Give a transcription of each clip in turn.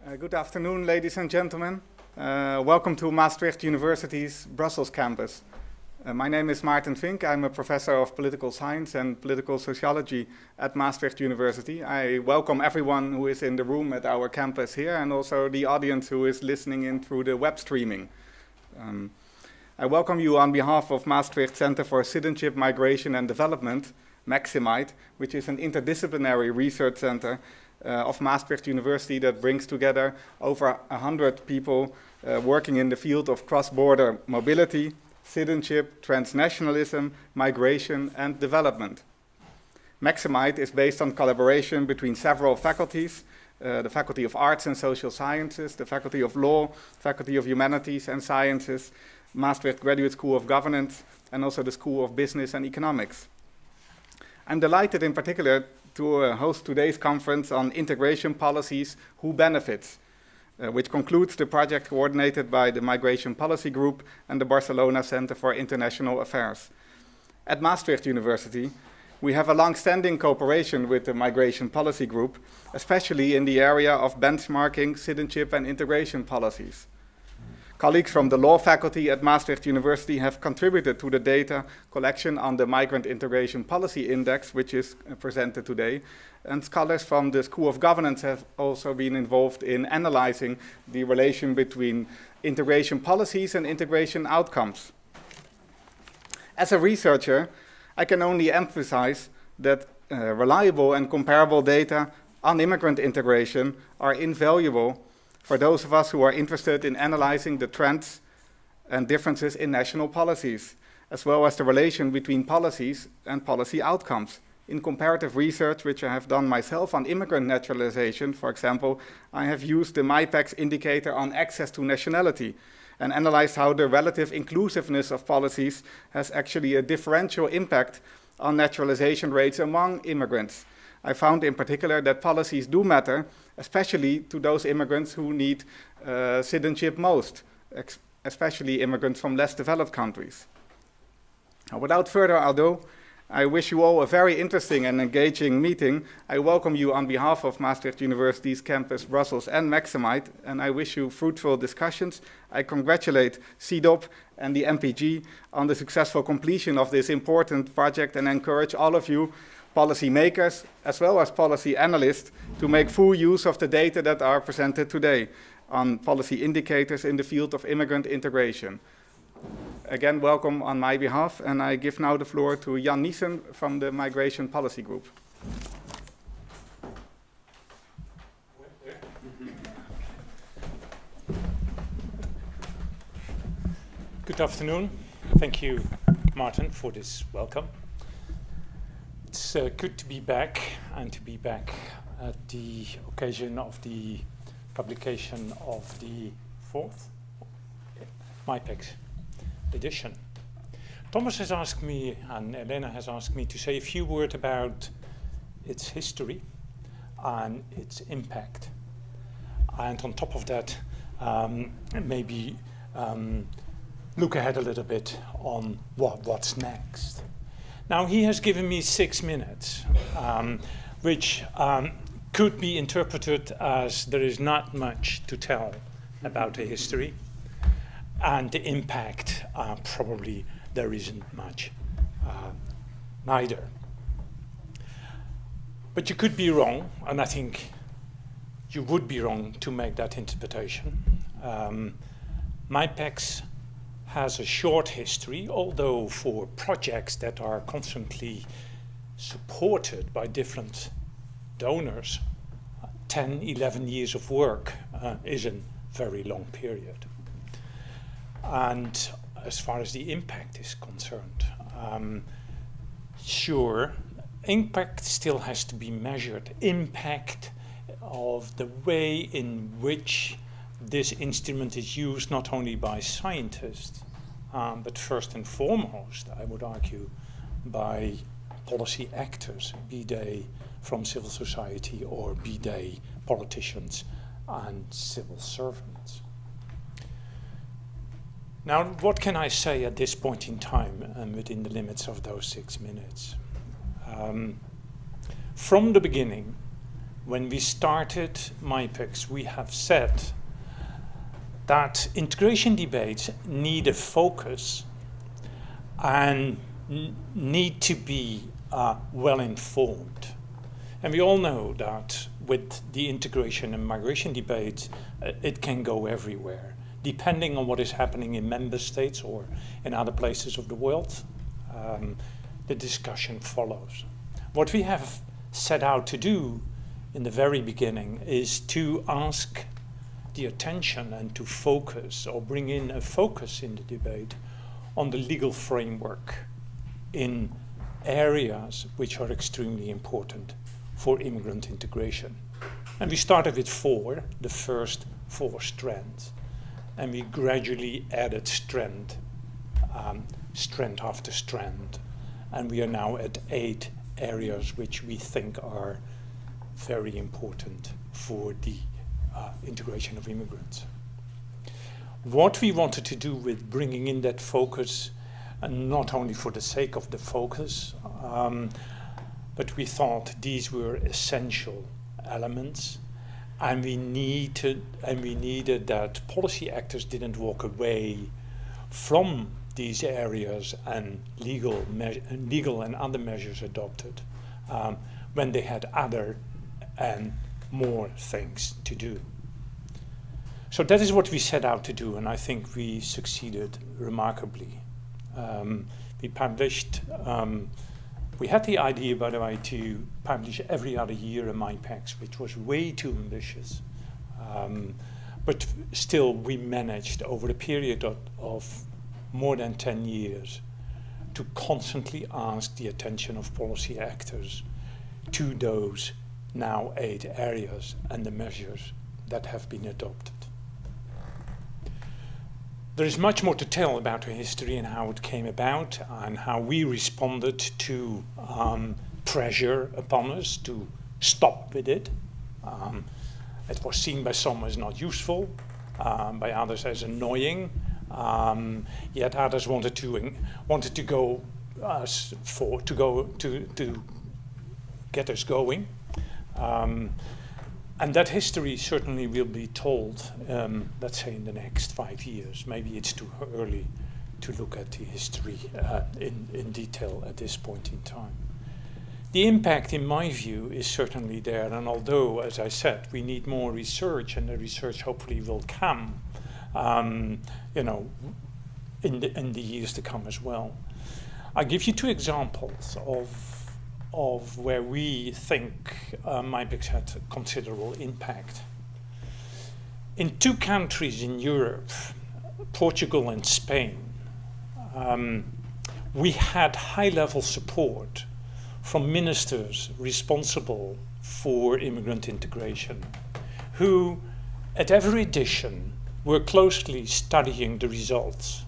Good afternoon, ladies and gentlemen. Welcome to Maastricht University's Brussels campus. My name is Maarten Vink. I'm a professor of political science and political sociology at Maastricht University. I welcome everyone who is in the room at our campus here and also the audience who is listening in through the web streaming. I welcome you on behalf of Maastricht Center for Citizenship, Migration and Development, Maximite, which is an interdisciplinary research center of Maastricht University that brings together over 100 people working in the field of cross-border mobility, citizenship, transnationalism, migration, and development. Maximite is based on collaboration between several faculties, the Faculty of Arts and Social Sciences, the Faculty of Law, Faculty of Humanities and Sciences, Maastricht Graduate School of Governance, and also the School of Business and Economics. I'm delighted in particular to host today's conference on integration policies, who benefits, which concludes the project coordinated by the Migration Policy Group and the Barcelona Center for International Affairs. At Maastricht University, we have a long-standing cooperation with the Migration Policy Group, especially in the area of benchmarking citizenship and integration policies. Colleagues from the law faculty at Maastricht University have contributed to the data collection on the Migrant Integration Policy Index, which is presented today. And scholars from the School of Governance have also been involved in analyzing the relation between integration policies and integration outcomes. As a researcher, I can only emphasize that reliable and comparable data on immigrant integration are invaluable for those of us who are interested in analyzing the trends and differences in national policies, as well as the relation between policies and policy outcomes. In comparative research, which I have done myself on immigrant naturalization, for example, I have used the MIPEX indicator on access to nationality and analyzed how the relative inclusiveness of policies has actually a differential impact on naturalization rates among immigrants. I found in particular that policies do matter, especially to those immigrants who need citizenship most, especially immigrants from less developed countries. Now, without further ado, I wish you all a very interesting and engaging meeting. I welcome you on behalf of Maastricht University's campus Brussels and Maximite, and I wish you fruitful discussions. I congratulate CDOP and the MPG on the successful completion of this important project and encourage all of you, policy makers as well as policy analysts, to make full use of the data that are presented today on policy indicators in the field of immigrant integration. Again, welcome on my behalf, and I give now the floor to Jan Niesen from the Migration Policy Group. Good afternoon. Thank you, Maarten, for this welcome. It's good to be back, and to be back at the occasion of the publication of the fourth MIPEX edition. Thomas has asked me, and Elena has asked me, to say a few words about its history and its impact. And on top of that, maybe look ahead a little bit on what's next. Now, he has given me 6 minutes, which could be interpreted as there is not much to tell about the history, and the impact, probably there isn't much neither. But you could be wrong, and I think you would be wrong to make that interpretation. MIPEX has a short history, although for projects that are constantly supported by different donors, 10, 11 years of work is a very long period. And as far as the impact is concerned, sure, impact still has to be measured. Impact of the way in which this instrument is used not only by scientists, but first and foremost, I would argue, by policy actors, be they from civil society or be they politicians and civil servants. Now, what can I say at this point in time and within the limits of those 6 minutes? From the beginning, when we started MyPEX, we have said that integration debates need a focus and need to be well informed. And we all know that with the integration and migration debates, it can go everywhere, depending on what is happening in member states or in other places of the world. The discussion follows. What we have set out to do in the very beginning is to ask the attention and to focus or bring in a focus in the debate on the legal framework in areas which are extremely important for immigrant integration. And we started with the first 4 strands, and we gradually added strand after strand, and we are now at 8 areas which we think are very important for the integration of immigrants. What we wanted to do with bringing in that focus, and not only for the sake of the focus, but we thought these were essential elements, and we needed that policy actors didn't walk away from these areas and legal and other measures adopted when they had other and more things to do. So that is what we set out to do, and I think we succeeded remarkably. We published, we had the idea, by the way, to publish every other year a MyPEX, which was way too ambitious. But still, we managed over a period of more than 10 years to constantly ask the attention of policy actors to those now 8 areas and the measures that have been adopted. There is much more to tell about our history and how it came about and how we responded to pressure upon us to stop with it. It was seen by some as not useful, by others as annoying, yet others wanted to go to get us going. And that history certainly will be told, let's say, in the next 5 years. Maybe it's too early to look at the history in detail at this point in time. The impact, in my view, is certainly there. And although, as I said, we need more research, and the research hopefully will come, you know, in the years to come as well. I'll give you 2 examples of where we think MyPEX had a considerable impact. In 2 countries in Europe, Portugal and Spain, we had high-level support from ministers responsible for immigrant integration, who at every edition were closely studying the results.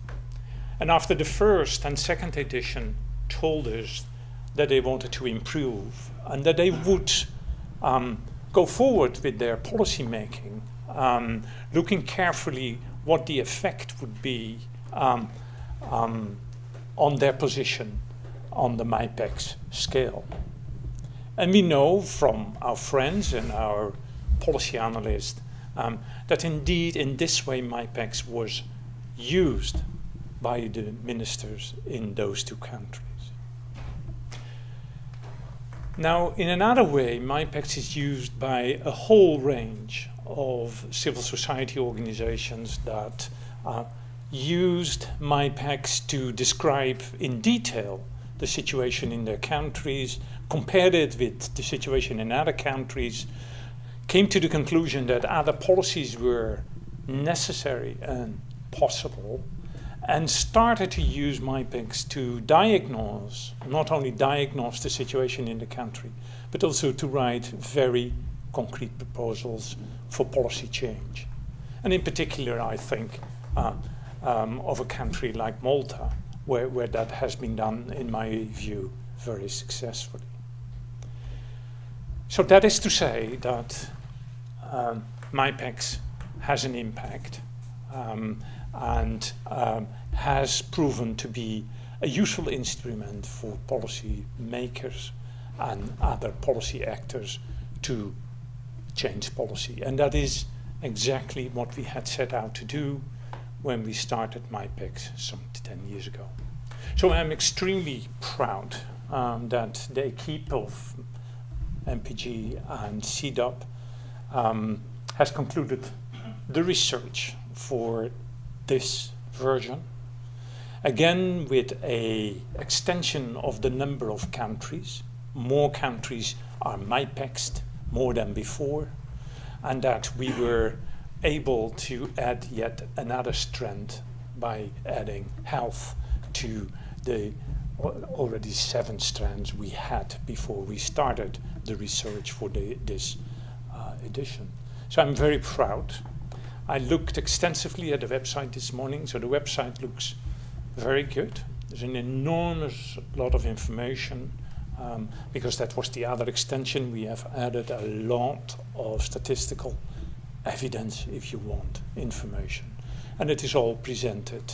And after the first and second edition told us that they wanted to improve and that they would go forward with their policy making, looking carefully what the effect would be on their position on the MyPEX scale. And we know from our friends and our policy analysts that indeed in this way MyPEX was used by the ministers in those 2 countries. Now, in another way, MyPEX is used by a whole range of civil society organizations that used MyPEX to describe in detail the situation in their countries, compared it with the situation in other countries, came to the conclusion that other policies were necessary and possible, and started to use MyPEX to diagnose, not only diagnose the situation in the country, but also to write very concrete proposals for policy change. And in particular, I think of a country like Malta, where that has been done, in my view, very successfully. So that is to say that MyPEX has an impact and has proven to be a useful instrument for policy makers and other policy actors to change policy. And that is exactly what we had set out to do when we started MyPEX some 10 years ago. So I'm extremely proud that the equipe of MPG and CDOP has concluded the research for this version. Again, with an extension of the number of countries. More countries are MyPEXed, more than before, and that we were able to add yet another strand by adding health to the already 7 strands we had before we started the research for this edition. So I'm very proud. I looked extensively at the website this morning, so the website looks very good. There's an enormous lot of information, because that was the other extension. We have added a lot of statistical evidence, if you want, information. And it is all presented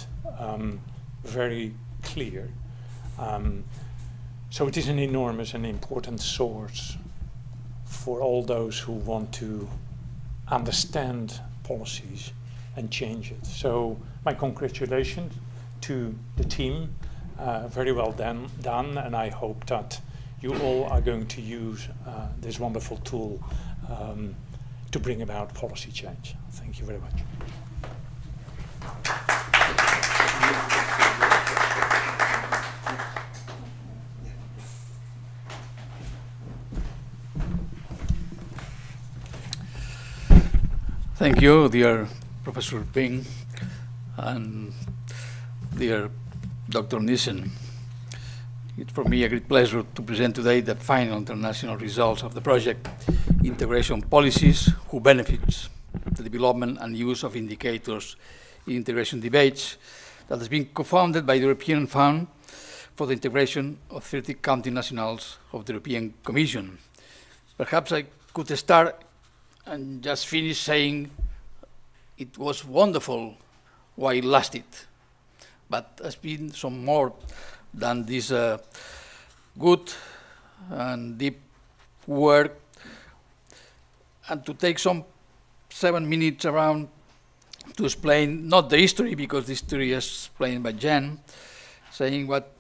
very clear. So it is an enormous and important source for all those who want to understand policies and change it. So my congratulations to the team. Very well done, and I hope that you all are going to use this wonderful tool to bring about policy change. Thank you very much. Thank you, dear Professor Ping and dear Dr. Nissen. It's for me a great pleasure to present today the final international results of the project Integration Policies, Who Benefits, the Development and Use of Indicators in Integration Debates, that has been co-founded by the European Fund for the Integration of 30 Country Nationals of the European Commission. Perhaps I could start and just finish saying it was wonderful while it lasted, but has been some more than this good and deep work. And to take some 7 minutes around to explain, not the history, because the history is explained by Jen, saying what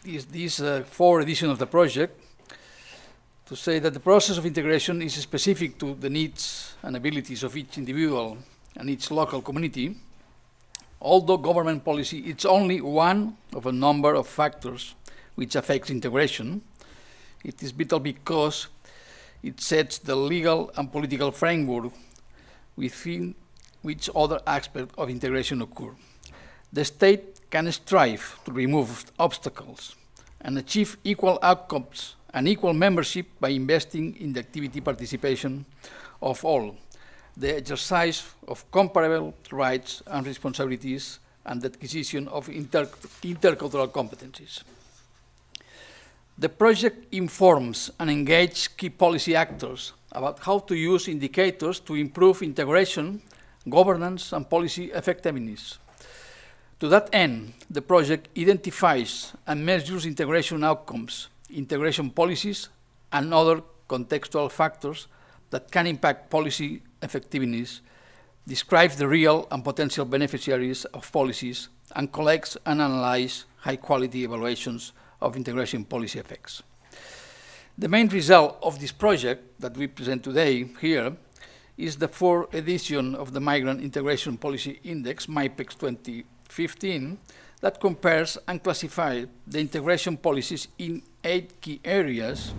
is this 4th edition of the project, to say that the process of integration is specific to the needs and abilities of each individual and each local community. Although government policy is only one of a number of factors which affects integration, it is vital because it sets the legal and political framework within which other aspects of integration occur. The state can strive to remove obstacles and achieve equal outcomes and equal membership by investing in the activity participation of all, the exercise of comparable rights and responsibilities, and the acquisition of intercultural competencies. The project informs and engages key policy actors about how to use indicators to improve integration, governance, and policy effectiveness. To that end, the project identifies and measures integration outcomes, integration policies, and other contextual factors that can impact policy effectiveness, describes the real and potential beneficiaries of policies, and collects and analyzes high-quality evaluations of integration policy effects. The main result of this project that we present today here is the 4th edition of the Migrant Integration Policy Index, MyPEX 2015, that compares and classifies the integration policies in 8 key areas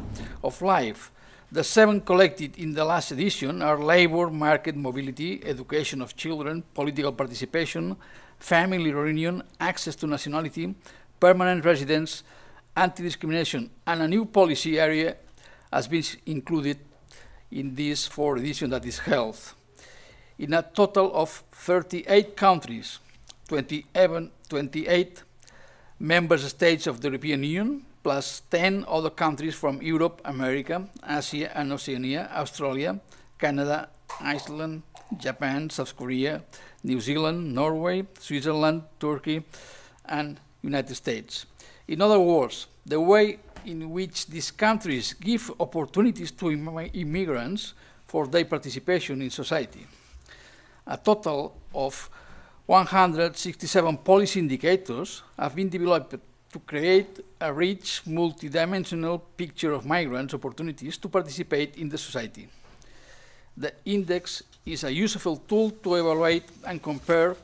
of life. The 7 collected in the last edition are labor, market, mobility, education of children, political participation, family reunion, access to nationality, permanent residence, anti-discrimination, and a new policy area has been included in this 4th edition, that is health. In a total of 38 countries, 28 member states of the European Union, plus 10 other countries from Europe, America, Asia and Oceania, Australia, Canada, Iceland, Japan, South Korea, New Zealand, Norway, Switzerland, Turkey, and United States. In other words, the way in which these countries give opportunities to immigrants for their participation in society. A total of 167 policy indicators have been developed to create a rich, multidimensional picture of migrants' opportunities to participate in the society. The index is a useful tool to evaluate and compare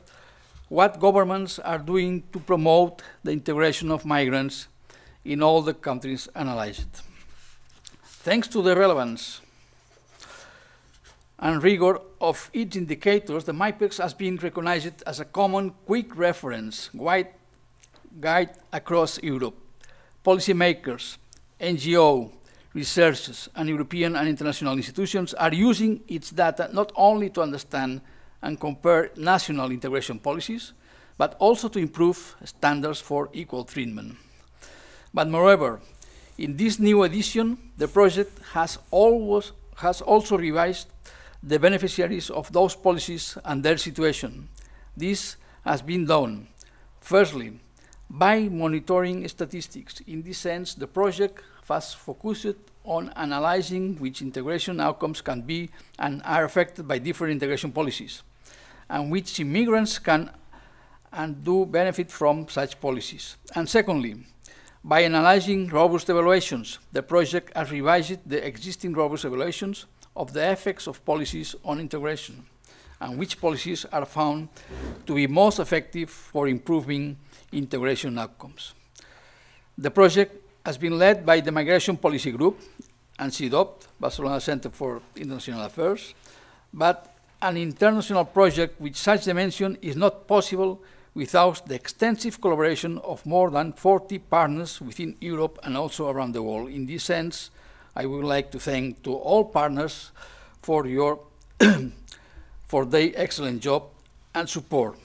what governments are doing to promote the integration of migrants in all the countries analyzed. Thanks to the relevance and rigor of each indicator, the MIPEX has been recognized as a common quick reference guide across Europe. Policymakers, NGO, researchers, and European and international institutions are using its data not only to understand and compare national integration policies, but also to improve standards for equal treatment. But moreover, in this new edition, the project has also revised the beneficiaries of those policies and their situation. This has been done, firstly, by monitoring statistics. In this sense, the project was focused on analyzing which integration outcomes can be and are affected by different integration policies, and which immigrants can and do benefit from such policies. And secondly, by analyzing robust evaluations, the project has revised the existing robust evaluations of the effects of policies on integration, and which policies are found to be most effective for improving integration outcomes. The project has been led by the Migration Policy Group and CIDOP, Barcelona Center for International Affairs, but an international project with such dimension is not possible without the extensive collaboration of more than 40 partners within Europe and also around the world. In this sense, I would like to thank to all partners for for their excellent job and support.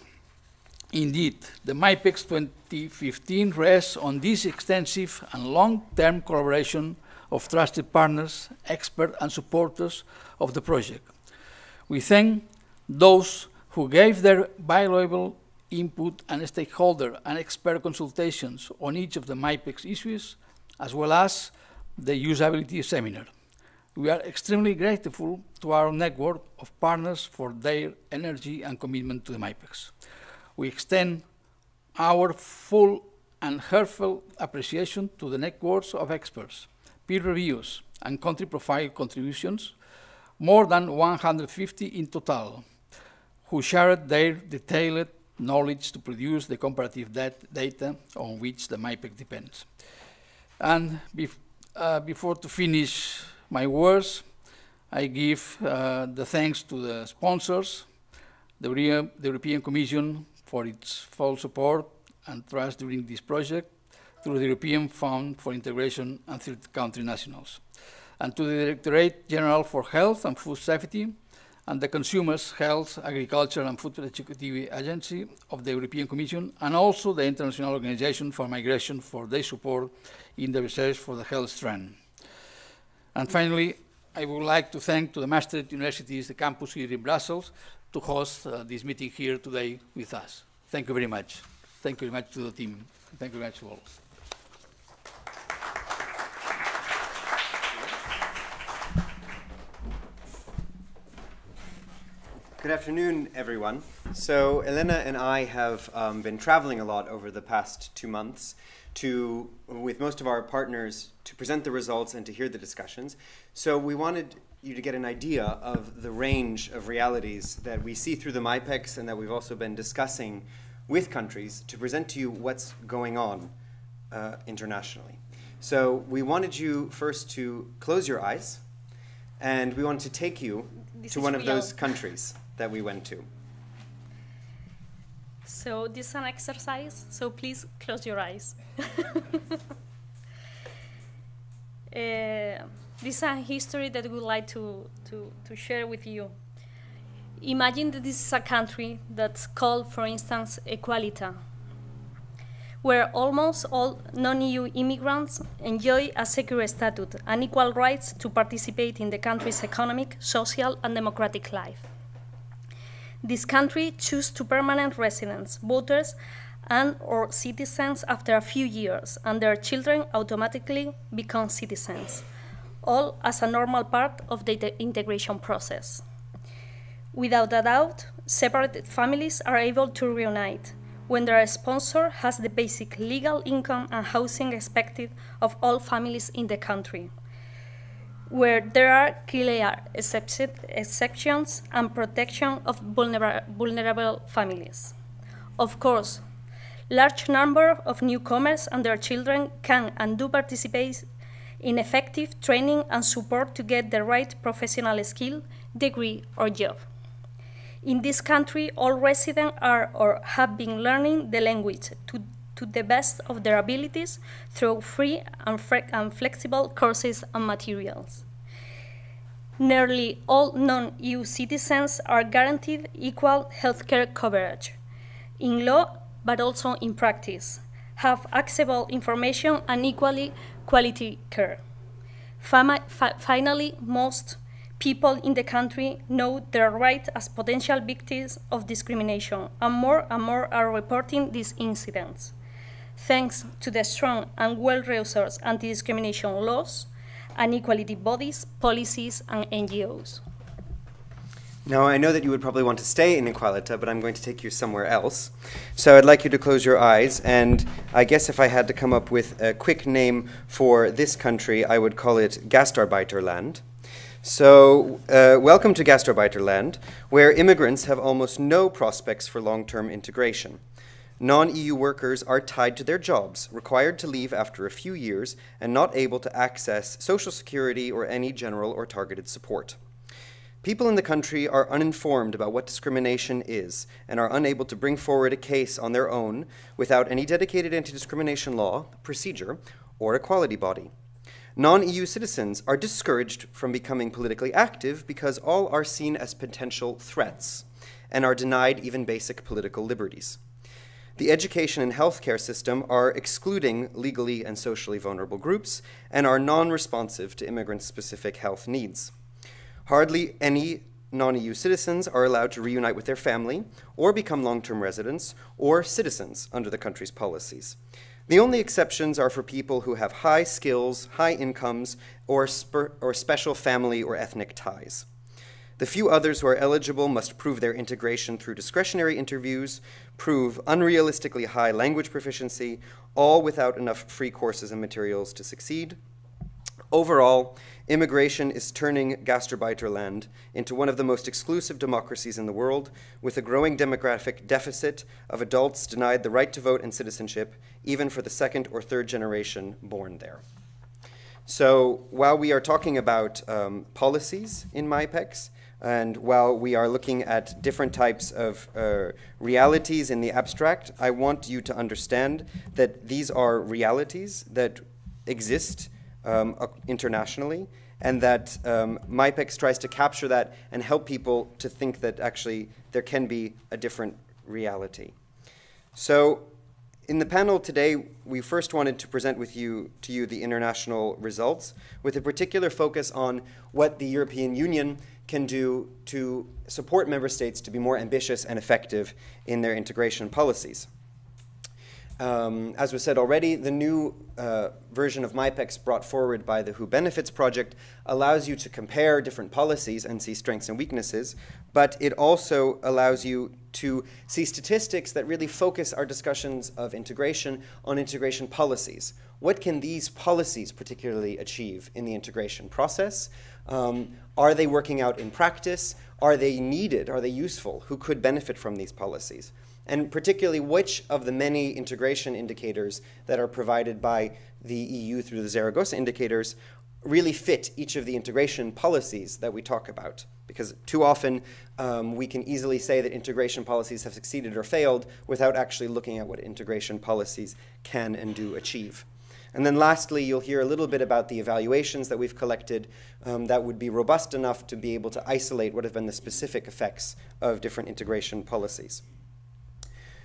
Indeed, the MIPEX 2015 rests on this extensive and long-term collaboration of trusted partners, experts, and supporters of the project. We thank those who gave their valuable input and stakeholder and expert consultations on each of the MIPEX issues, as well as the usability seminar. We are extremely grateful to our network of partners for their energy and commitment to the MIPEX. We extend our full and heartfelt appreciation to the networks of experts, peer reviews, and country profile contributions, more than 150 in total, who shared their detailed knowledge to produce the comparative data on which the MIPEX depends. And before to finish my words, I give the thanks to the sponsors, the European Commission for its full support and trust during this project, through the European Fund for Integration and Third Country Nationals, and to the Directorate General for Health and Food Safety, and the Consumers, Health, Agriculture and Food Security Agency of the European Commission, and also the International Organization for Migration for their support in the research for the health strand. And finally, I would like to thank to the Maastricht Universities, the campus here in Brussels, to host this meeting here today with us. Thank you very much. Thank you very much to the team. Thank you very much to all. Good afternoon, everyone. So Elena and I have been traveling a lot over the past 2 months with most of our partners to present the results and to hear the discussions. So we wanted you to get an idea of the range of realities that we see through the MIPEX and that we've also been discussing with countries to present to you what's going on internationally. So we wanted you first to close your eyes, and we wanted to take you to one of those countries that we went to. So this is an exercise, so please close your eyes. This is a history that we would like to share with you. Imagine that this is a country that's called, for instance, Equalita, where almost all non-EU immigrants enjoy a secure status and equal rights to participate in the country's economic, social, and democratic life. This country chooses to permanent residents, voters, and/or citizens after a few years, and their children automatically become citizens. all as a normal part of the integration process. Without a doubt, separated families are able to reunite when their sponsor has the basic legal income and housing expected of all families in the country, where there are clear exceptions and protection of vulnerable families. Of course, large number of newcomers and their children can and do participate in effective training and support to get the right professional skill, degree, or job. In this country, all residents are or have been learning the language to the best of their abilities through free and flexible courses and materials. Nearly all non-EU citizens are guaranteed equal healthcare coverage, in law but also in practice, have accessible information and equally quality care. Finally, most people in the country know their rights as potential victims of discrimination, and more are reporting these incidents. Thanks to the strong and well-resourced anti-discrimination laws and equality bodies, policies, and NGOs. Now, I know that you would probably want to stay in Equalita, but I'm going to take you somewhere else. So I'd like you to close your eyes, and I guess if I had to come up with a quick name for this country, I would call it Gastarbeiterland. So, welcome to Gastarbeiterland, where immigrants have almost no prospects for long-term integration. Non-EU workers are tied to their jobs, required to leave after a few years, and not able to access social security or any general or targeted support. People in the country are uninformed about what discrimination is and are unable to bring forward a case on their own without any dedicated anti-discrimination law, procedure, or equality body. Non-EU citizens are discouraged from becoming politically active because all are seen as potential threats and are denied even basic political liberties. The education and healthcare system are excluding legally and socially vulnerable groups and are non-responsive to immigrant-specific health needs. Hardly any non-EU citizens are allowed to reunite with their family or become long-term residents or citizens under the country's policies. The only exceptions are for people who have high skills, high incomes, or special family or ethnic ties. The few others who are eligible must prove their integration through discretionary interviews, prove unrealistically high language proficiency, all without enough free courses and materials to succeed. Overall, immigration is turning Gastarbeiterland into one of the most exclusive democracies in the world, with a growing demographic deficit of adults denied the right to vote and citizenship, even for the second or third generation born there. So while we are talking about policies in MyPEX, and while we are looking at different types of realities in the abstract, I want you to understand that these are realities that exist internationally, and that MyPEX tries to capture that and help people to think that actually there can be a different reality. So in the panel today, we first wanted to present to you the international results, with a particular focus on what the European Union can do to support member states to be more ambitious and effective in their integration policies. As was said already, the new version of MyPEX brought forward by the Who Benefits project allows you to compare different policies and see strengths and weaknesses, but it also allows you to see statistics that really focus our discussions of integration on integration policies. What can these policies particularly achieve in the integration process? Are they working out in practice? Are they needed? Are they useful? Who could benefit from these policies? And particularly, which of the many integration indicators that are provided by the EU through the Zaragoza indicators really fit each of the integration policies that we talk about? Because too often we can easily say that integration policies have succeeded or failed without actually looking at what integration policies can and do achieve. And then lastly, you'll hear a little bit about the evaluations that we've collected that would be robust enough to be able to isolate what have been the specific effects of different integration policies.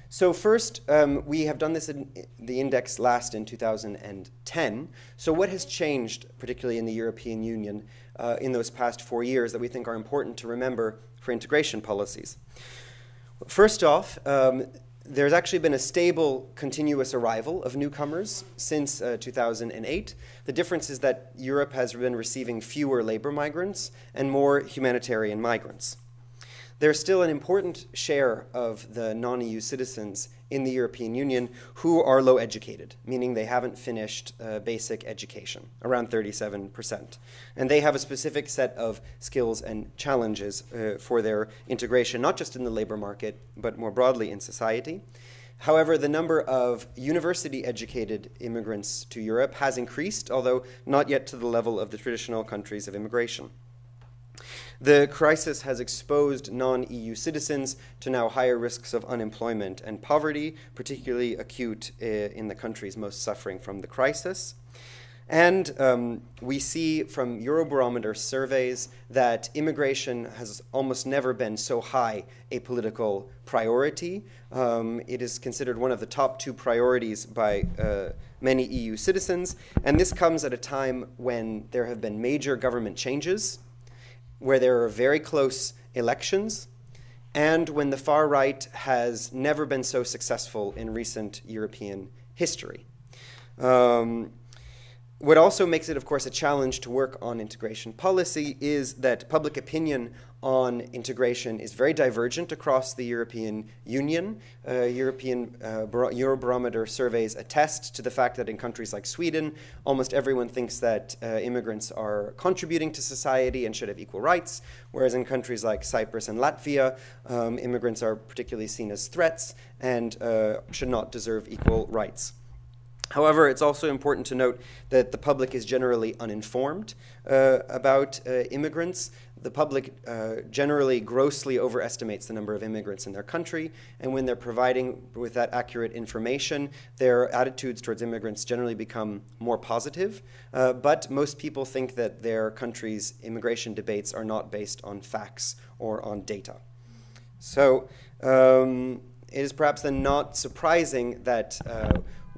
So first, we have done this in the index last in 2010. So what has changed, particularly in the European Union, in those past 4 years that we think are important to remember for integration policies? First off, there's actually been a stable, continuous arrival of newcomers since 2008. The difference is that Europe has been receiving fewer labor migrants and more humanitarian migrants. There's still an important share of the non-EU citizens in the European Union who are low educated, meaning they haven't finished basic education, around 37%. And they have a specific set of skills and challenges for their integration, not just in the labor market, but more broadly in society. However, the number of university-educated immigrants to Europe has increased, although not yet to the level of the traditional countries of immigration. The crisis has exposed non-EU citizens to now higher risks of unemployment and poverty, particularly acute in the countries most suffering from the crisis. And we see from Eurobarometer surveys that immigration has almost never been so high a political priority. It is considered one of the top 2 priorities by many EU citizens, and this comes at a time when there have been major government changes, where there are very close elections, and when the far right has never been so successful in recent European history. What also makes it, of course, a challenge to work on integration policy is that public opinion on integration is very divergent across the European Union. Eurobarometer surveys attest to the fact that in countries like Sweden, almost everyone thinks that immigrants are contributing to society and should have equal rights, whereas in countries like Cyprus and Latvia, immigrants are particularly seen as threats and should not deserve equal rights. However, it's also important to note that the public is generally uninformed about immigrants. The public generally grossly overestimates the number of immigrants in their country, and when they're providing with that accurate information, their attitudes towards immigrants generally become more positive. But most people think that their country's immigration debates are not based on facts or on data. So it is perhaps then not surprising that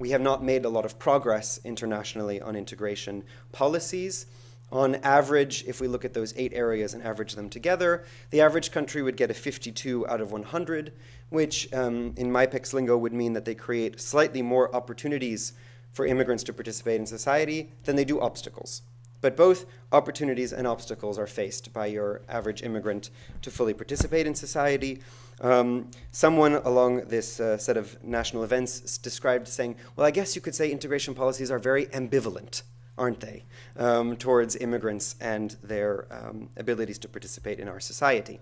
we have not made a lot of progress internationally on integration policies. On average, if we look at those 8 areas and average them together, the average country would get a 52 out of 100, which in MyPEC's lingo would mean that they create slightly more opportunities for immigrants to participate in society than they do obstacles. But both opportunities and obstacles are faced by your average immigrant to fully participate in society. Someone along this set of national events described saying, well, I guess you could say integration policies are very ambivalent, aren't they, towards immigrants and their abilities to participate in our society.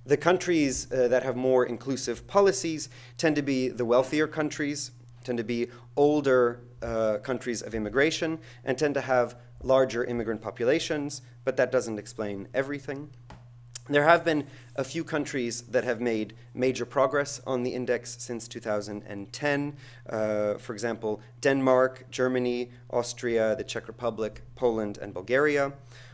The countries that have more inclusive policies tend to be the wealthier countries, tend to be older countries of immigration, and tend to have larger immigrant populations, but that doesn't explain everything. There have been a few countries that have made major progress on the index since 2010. For example, Denmark, Germany, Austria, the Czech Republic, Poland, and Bulgaria.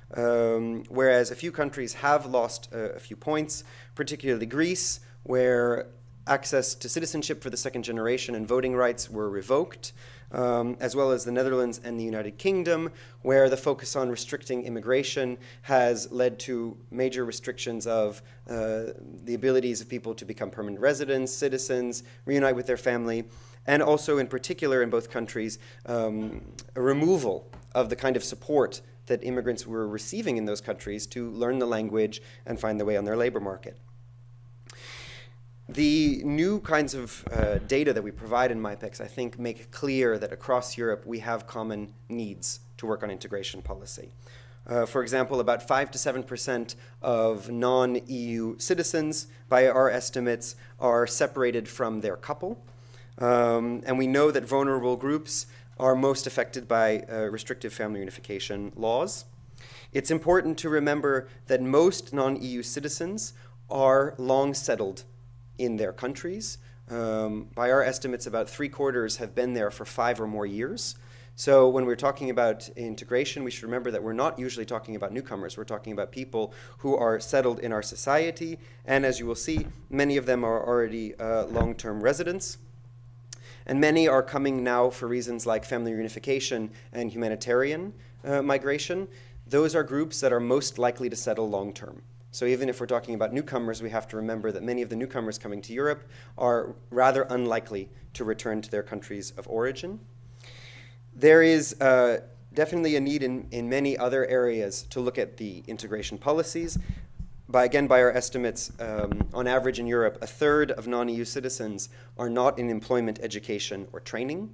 Whereas a few countries have lost a few points, particularly Greece, where access to citizenship for the second generation and voting rights were revoked, as well as the Netherlands and the United Kingdom, where the focus on restricting immigration has led to major restrictions of the abilities of people to become permanent residents, citizens, reunite with their family, and also in particular in both countries, a removal of the kind of support that immigrants were receiving in those countries to learn the language and find their way on their labor market. The new kinds of data that we provide in MyPECs, I think, make clear that across Europe we have common needs to work on integration policy. For example, about 5 to 7% of non-EU citizens, by our estimates, are separated from their couple. And we know that vulnerable groups are most affected by restrictive family reunification laws. It's important to remember that most non-EU citizens are long settled in their countries. By our estimates, about 3/4 have been there for 5 or more years. So when we're talking about integration, we should remember that we're not usually talking about newcomers. We're talking about people who are settled in our society. And as you will see, many of them are already long-term residents. And many are coming now for reasons like family reunification and humanitarian migration. Those are groups that are most likely to settle long-term. So even if we're talking about newcomers, we have to remember that many of the newcomers coming to Europe are rather unlikely to return to their countries of origin. There is definitely a need in many other areas to look at the integration policies. By our estimates, on average in Europe, a third of non-EU citizens are not in employment, education, or training.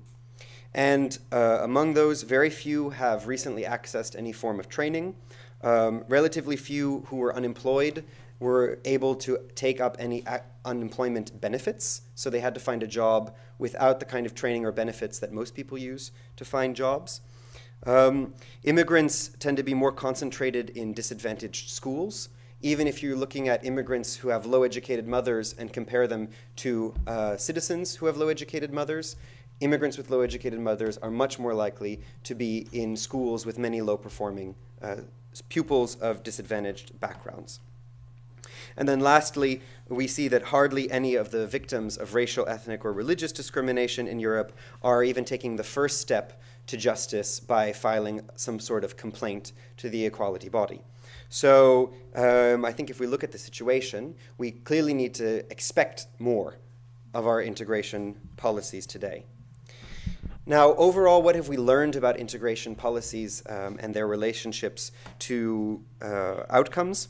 And among those, very few have recently accessed any form of training. Relatively few who were unemployed were able to take up any unemployment benefits. So they had to find a job without the kind of training or benefits that most people use to find jobs. Immigrants tend to be more concentrated in disadvantaged schools. Even if you're looking at immigrants who have low-educated mothers and compare them to citizens who have low-educated mothers, immigrants with low-educated mothers are much more likely to be in schools with many low-performing pupils of disadvantaged backgrounds. And then lastly, we see that hardly any of the victims of racial, ethnic, or religious discrimination in Europe are even taking the first step to justice by filing some sort of complaint to the equality body. So I think if we look at the situation, we clearly need to expect more of our integration policies today. Now, overall, what have we learned about integration policies and their relationships to outcomes?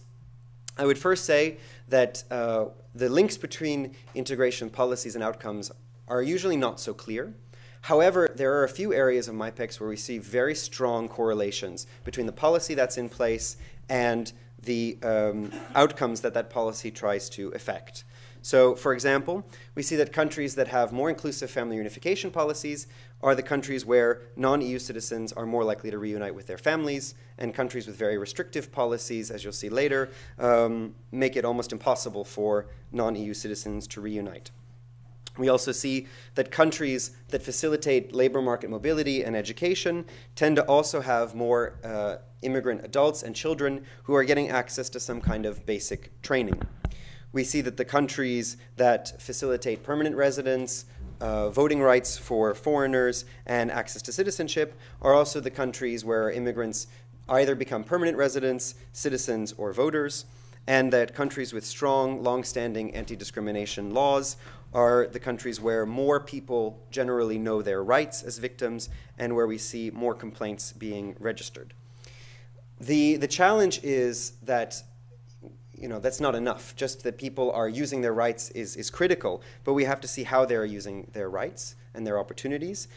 I would first say that the links between integration policies and outcomes are usually not so clear. However, there are a few areas of MIPEX where we see very strong correlations between the policy that's in place and the outcomes that that policy tries to effect. So, for example, we see that countries that have more inclusive family reunification policies are the countries where non-EU citizens are more likely to reunite with their families, and countries with very restrictive policies, as you'll see later, make it almost impossible for non-EU citizens to reunite. We also see that countries that facilitate labor market mobility and education tend to also have more immigrant adults and children who are getting access to some kind of basic training. We see that the countries that facilitate permanent residence, voting rights for foreigners, and access to citizenship are also the countries where immigrants either become permanent residents, citizens, or voters, and that countries with strong, long-standing anti-discrimination laws are the countries where more people generally know their rights as victims and where we see more complaints being registered. The challenge is that that's not enough. Just that people are using their rights is critical, but we have to see how they're using their rights and their opportunities.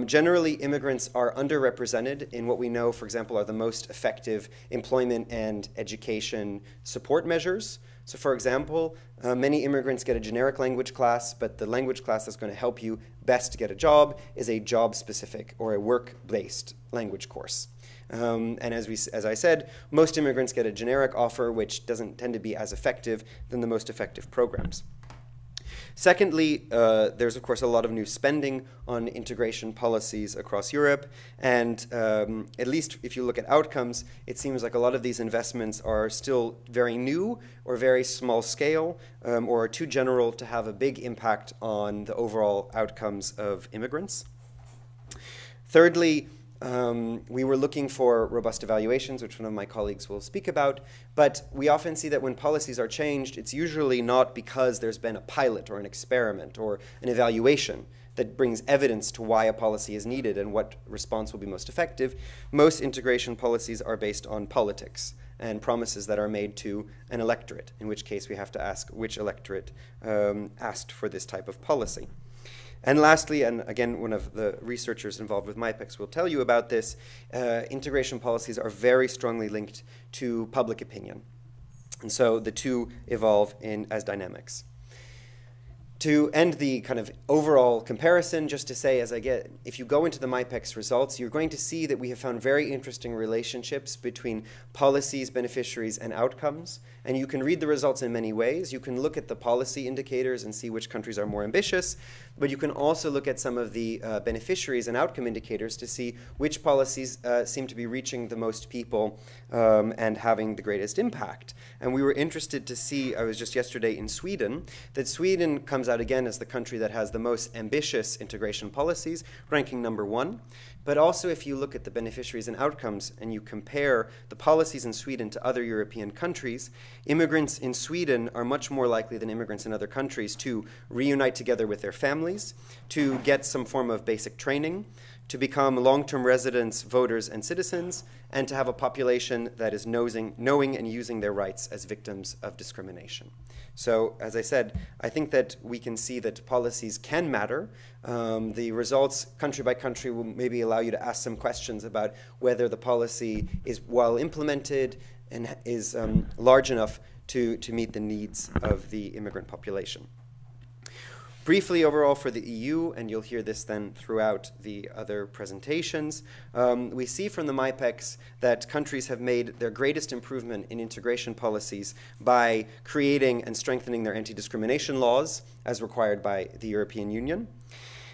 Generally, immigrants are underrepresented in what we know, for example, are the most effective employment and education support measures. So, for example, many immigrants get a generic language class, but the language class that's going to help you best get a job is a job-specific or a work-based language course. And as I said, most immigrants get a generic offer, which doesn't tend to be as effective than the most effective programs. Secondly, there's of course a lot of new spending on integration policies across Europe, and at least if you look at outcomes, it seems like a lot of these investments are still very new or very small scale, or are too general to have a big impact on the overall outcomes of immigrants. Thirdly, we were looking for robust evaluations, which one of my colleagues will speak about, but we often see that when policies are changed, it's usually not because there's been a pilot or an experiment or an evaluation that brings evidence to why a policy is needed and what response will be most effective. Most integration policies are based on politics and promises that are made to an electorate, in which case we have to ask which electorate asked for this type of policy. And lastly, and again, one of the researchers involved with MIPEX will tell you about this, integration policies are very strongly linked to public opinion. And so the two evolve as dynamics. To end the kind of overall comparison, just to say, if you go into the MIPEX results, you're going to see that we have found very interesting relationships between policies, beneficiaries, and outcomes. And you can read the results in many ways. You can look at the policy indicators and see which countries are more ambitious, but you can also look at some of the beneficiaries and outcome indicators to see which policies seem to be reaching the most people and having the greatest impact. And we were interested to see, I was just yesterday in Sweden, that Sweden comes out again as the country that has the most ambitious integration policies, ranking #1. But also if you look at the beneficiaries and outcomes and you compare the policies in Sweden to other European countries, immigrants in Sweden are much more likely than immigrants in other countries to reunite together with their families, to get some form of basic training, to become long-term residents, voters, and citizens, and to have a population that is knowing and using their rights as victims of discrimination. So, as I said, I think that we can see that policies can matter. The results, country by country, will maybe allow you to ask some questions about whether the policy is well implemented and is large enough to meet the needs of the immigrant population. Briefly overall for the EU, and you'll hear this then throughout the other presentations, we see from the MIPEX that countries have made their greatest improvement in integration policies by creating and strengthening their anti-discrimination laws as required by the European Union,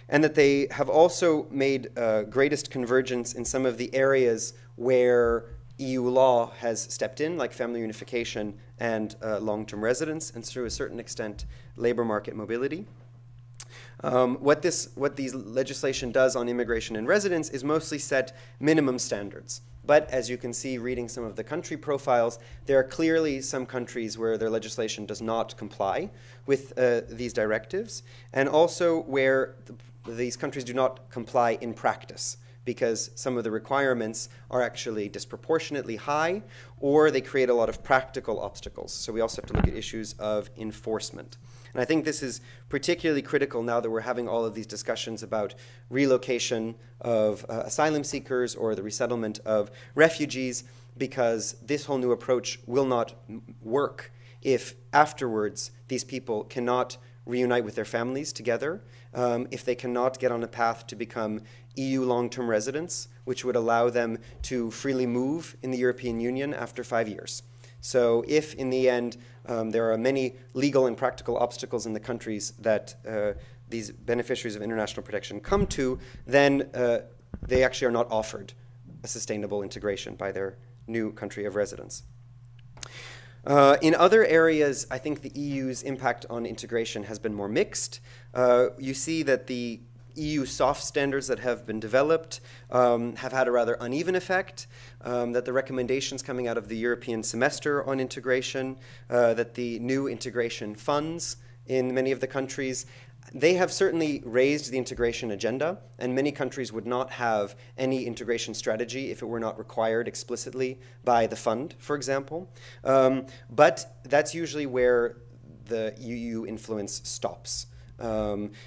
and that they have also made greatest convergence in some of the areas where EU law has stepped in, like family unification and long-term residence, and to a certain extent, labor market mobility. What these legislation does on immigration and residence is mostly set minimum standards. But as you can see, reading some of the country profiles, there are clearly some countries where their legislation does not comply with these directives, and also where these countries do not comply in practice, because some of the requirements are actually disproportionately high, or they create a lot of practical obstacles. So we also have to look at issues of enforcement. And I think this is particularly critical now that we're having all of these discussions about relocation of asylum seekers or the resettlement of refugees, because this whole new approach will not work if afterwards these people cannot reunite with their families together, if they cannot get on a path to become EU long-term residents, which would allow them to freely move in the European Union after 5 years. So if in the end there are many legal and practical obstacles in the countries that these beneficiaries of international protection come to, then they actually are not offered a sustainable integration by their new country of residence. In other areas, I think the EU's impact on integration has been more mixed. You see that the EU soft standards that have been developed have had a rather uneven effect, that the recommendations coming out of the European semester on integration, that the new integration funds in many of the countries, they have certainly raised the integration agenda, and many countries would not have any integration strategy if it were not required explicitly by the fund, for example. But that's usually where the EU influence stops.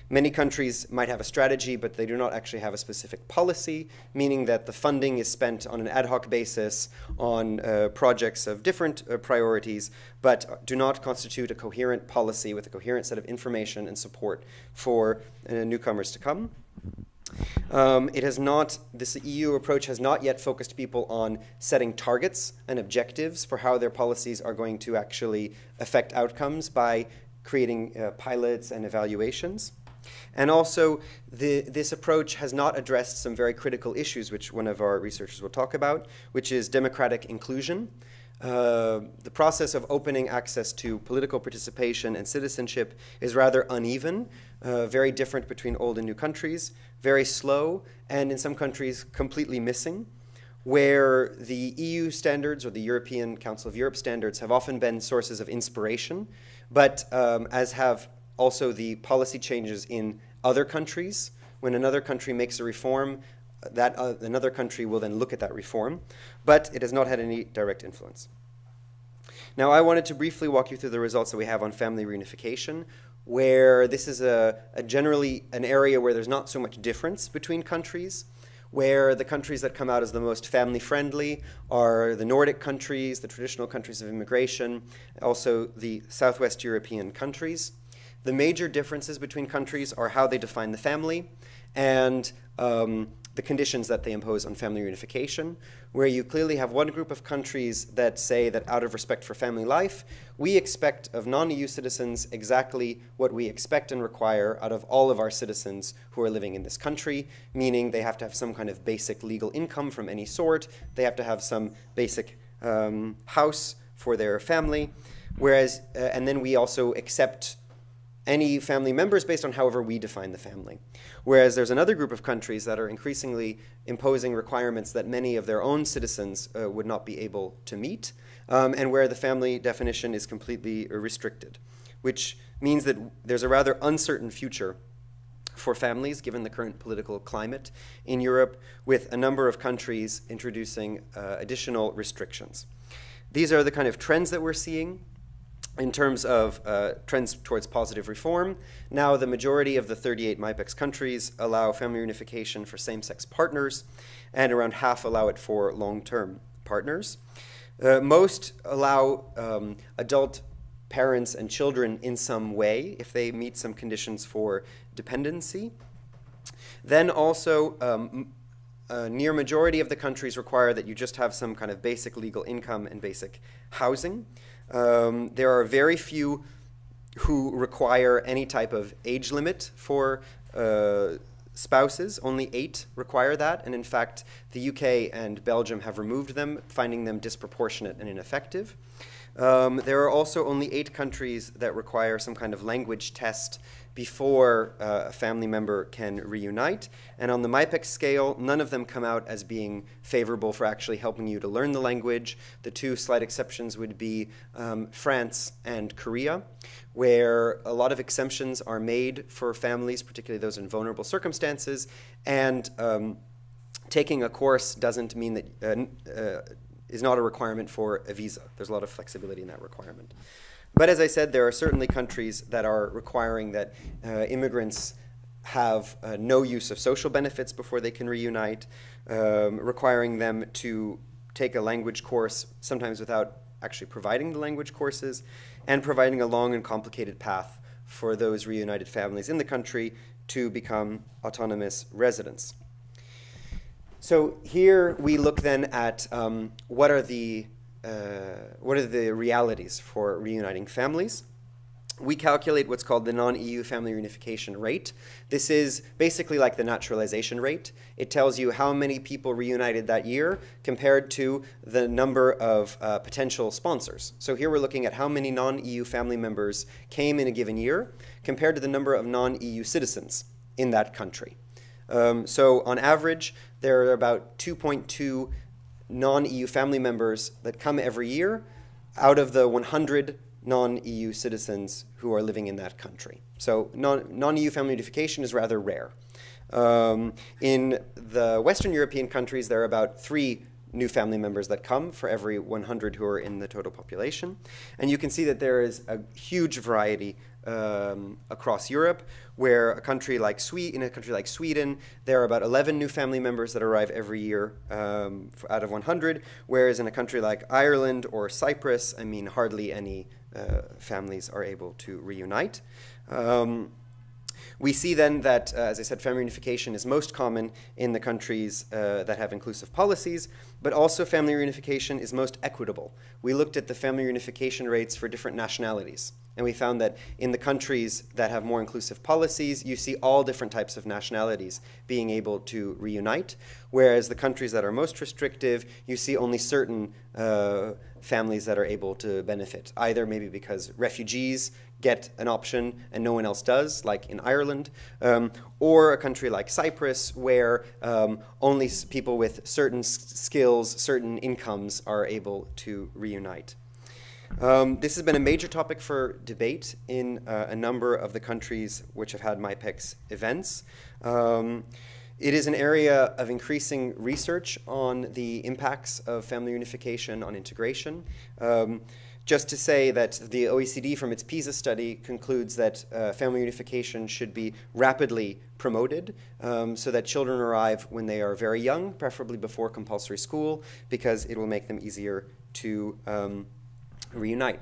Many countries might have a strategy, but they do not actually have a specific policy, meaning that the funding is spent on an ad hoc basis on projects of different priorities, but do not constitute a coherent policy with a coherent set of information and support for newcomers to come. This EU approach has not yet focused people on setting targets and objectives for how their policies are going to actually affect outcomes by creating pilots and evaluations. And also, this approach has not addressed some very critical issues, which one of our researchers will talk about, which is democratic inclusion. The process of opening access to political participation and citizenship is rather uneven, very different between old and new countries, very slow, and in some countries completely missing, where the EU standards or the European Council of Europe standards have often been sources of inspiration, but as have also the policy changes in other countries. When another country makes a reform, that another country will then look at that reform, but it has not had any direct influence. Now, I wanted to briefly walk you through the results that we have on family reunification, where this is generally an area where there's not so much difference between countries, where the countries that come out as the most family-friendly are the Nordic countries, the traditional countries of immigration, also the Southwest European countries. The major differences between countries are how they define the family and the conditions that they impose on family reunification, where you clearly have one group of countries that say that out of respect for family life, we expect of non-EU citizens exactly what we expect and require out of all of our citizens who are living in this country, meaning they have to have some kind of basic legal income from any sort, they have to have some basic house for their family, whereas, and then we also accept any family members based on however we define the family. Whereas there's another group of countries that are increasingly imposing requirements that many of their own citizens would not be able to meet, and where the family definition is completely restricted, which means that there's a rather uncertain future for families given the current political climate in Europe, with a number of countries introducing additional restrictions. These are the kind of trends that we're seeing in terms of trends towards positive reform. Now the majority of the 38 MIPEX countries allow family reunification for same-sex partners, and around half allow it for long-term partners. Most allow adult parents and children in some way if they meet some conditions for dependency. Then also a near majority of the countries require that you just have some kind of basic legal income and basic housing. There are very few who require any type of age limit for spouses. Only 8 require that, and in fact the UK and Belgium have removed them, finding them disproportionate and ineffective. There are also only 8 countries that require some kind of language test before a family member can reunite. And on the MIPEX scale, none of them come out as being favorable for actually helping you to learn the language. The 2 slight exceptions would be France and Korea, where a lot of exemptions are made for families, particularly those in vulnerable circumstances, and taking a course doesn't mean that is not a requirement for a visa. There's a lot of flexibility in that requirement. But as I said, there are certainly countries that are requiring that immigrants have no use of social benefits before they can reunite, requiring them to take a language course, sometimes without actually providing the language courses, and providing a long and complicated path for those reunited families in the country to become autonomous residents. So here we look then at what are the realities for reuniting families. We calculate what's called the non-EU family reunification rate. This is basically like the naturalization rate. It tells you how many people reunited that year compared to the number of potential sponsors. So here we're looking at how many non-EU family members came in a given year compared to the number of non-EU citizens in that country. So on average, there are about 2.2 non-EU family members that come every year out of the 100 non-EU citizens who are living in that country. So non-EU family reunification is rather rare. In the Western European countries, there are about 3 new family members that come for every 100 who are in the total population. And you can see that there is a huge variety across Europe, where in a country like Sweden, there are about 11 new family members that arrive every year out of 100, whereas in a country like Ireland or Cyprus, I mean, hardly any families are able to reunite. We see then that, as I said, family reunification is most common in the countries that have inclusive policies, but also family reunification is most equitable. We looked at the family reunification rates for different nationalities, and we found that in the countries that have more inclusive policies, you see all different types of nationalities being able to reunite, whereas the countries that are most restrictive, you see only certain families that are able to benefit, either maybe because refugees get an option and no one else does, like in Ireland, or a country like Cyprus, where only people with certain skills, certain incomes are able to reunite. This has been a major topic for debate in a number of the countries which have had MIPEX events. It is an area of increasing research on the impacts of family reunification on integration. Just to say that the OECD, from its PISA study, concludes that family reunification should be rapidly promoted so that children arrive when they are very young, preferably before compulsory school, because it will make them easier to reunite.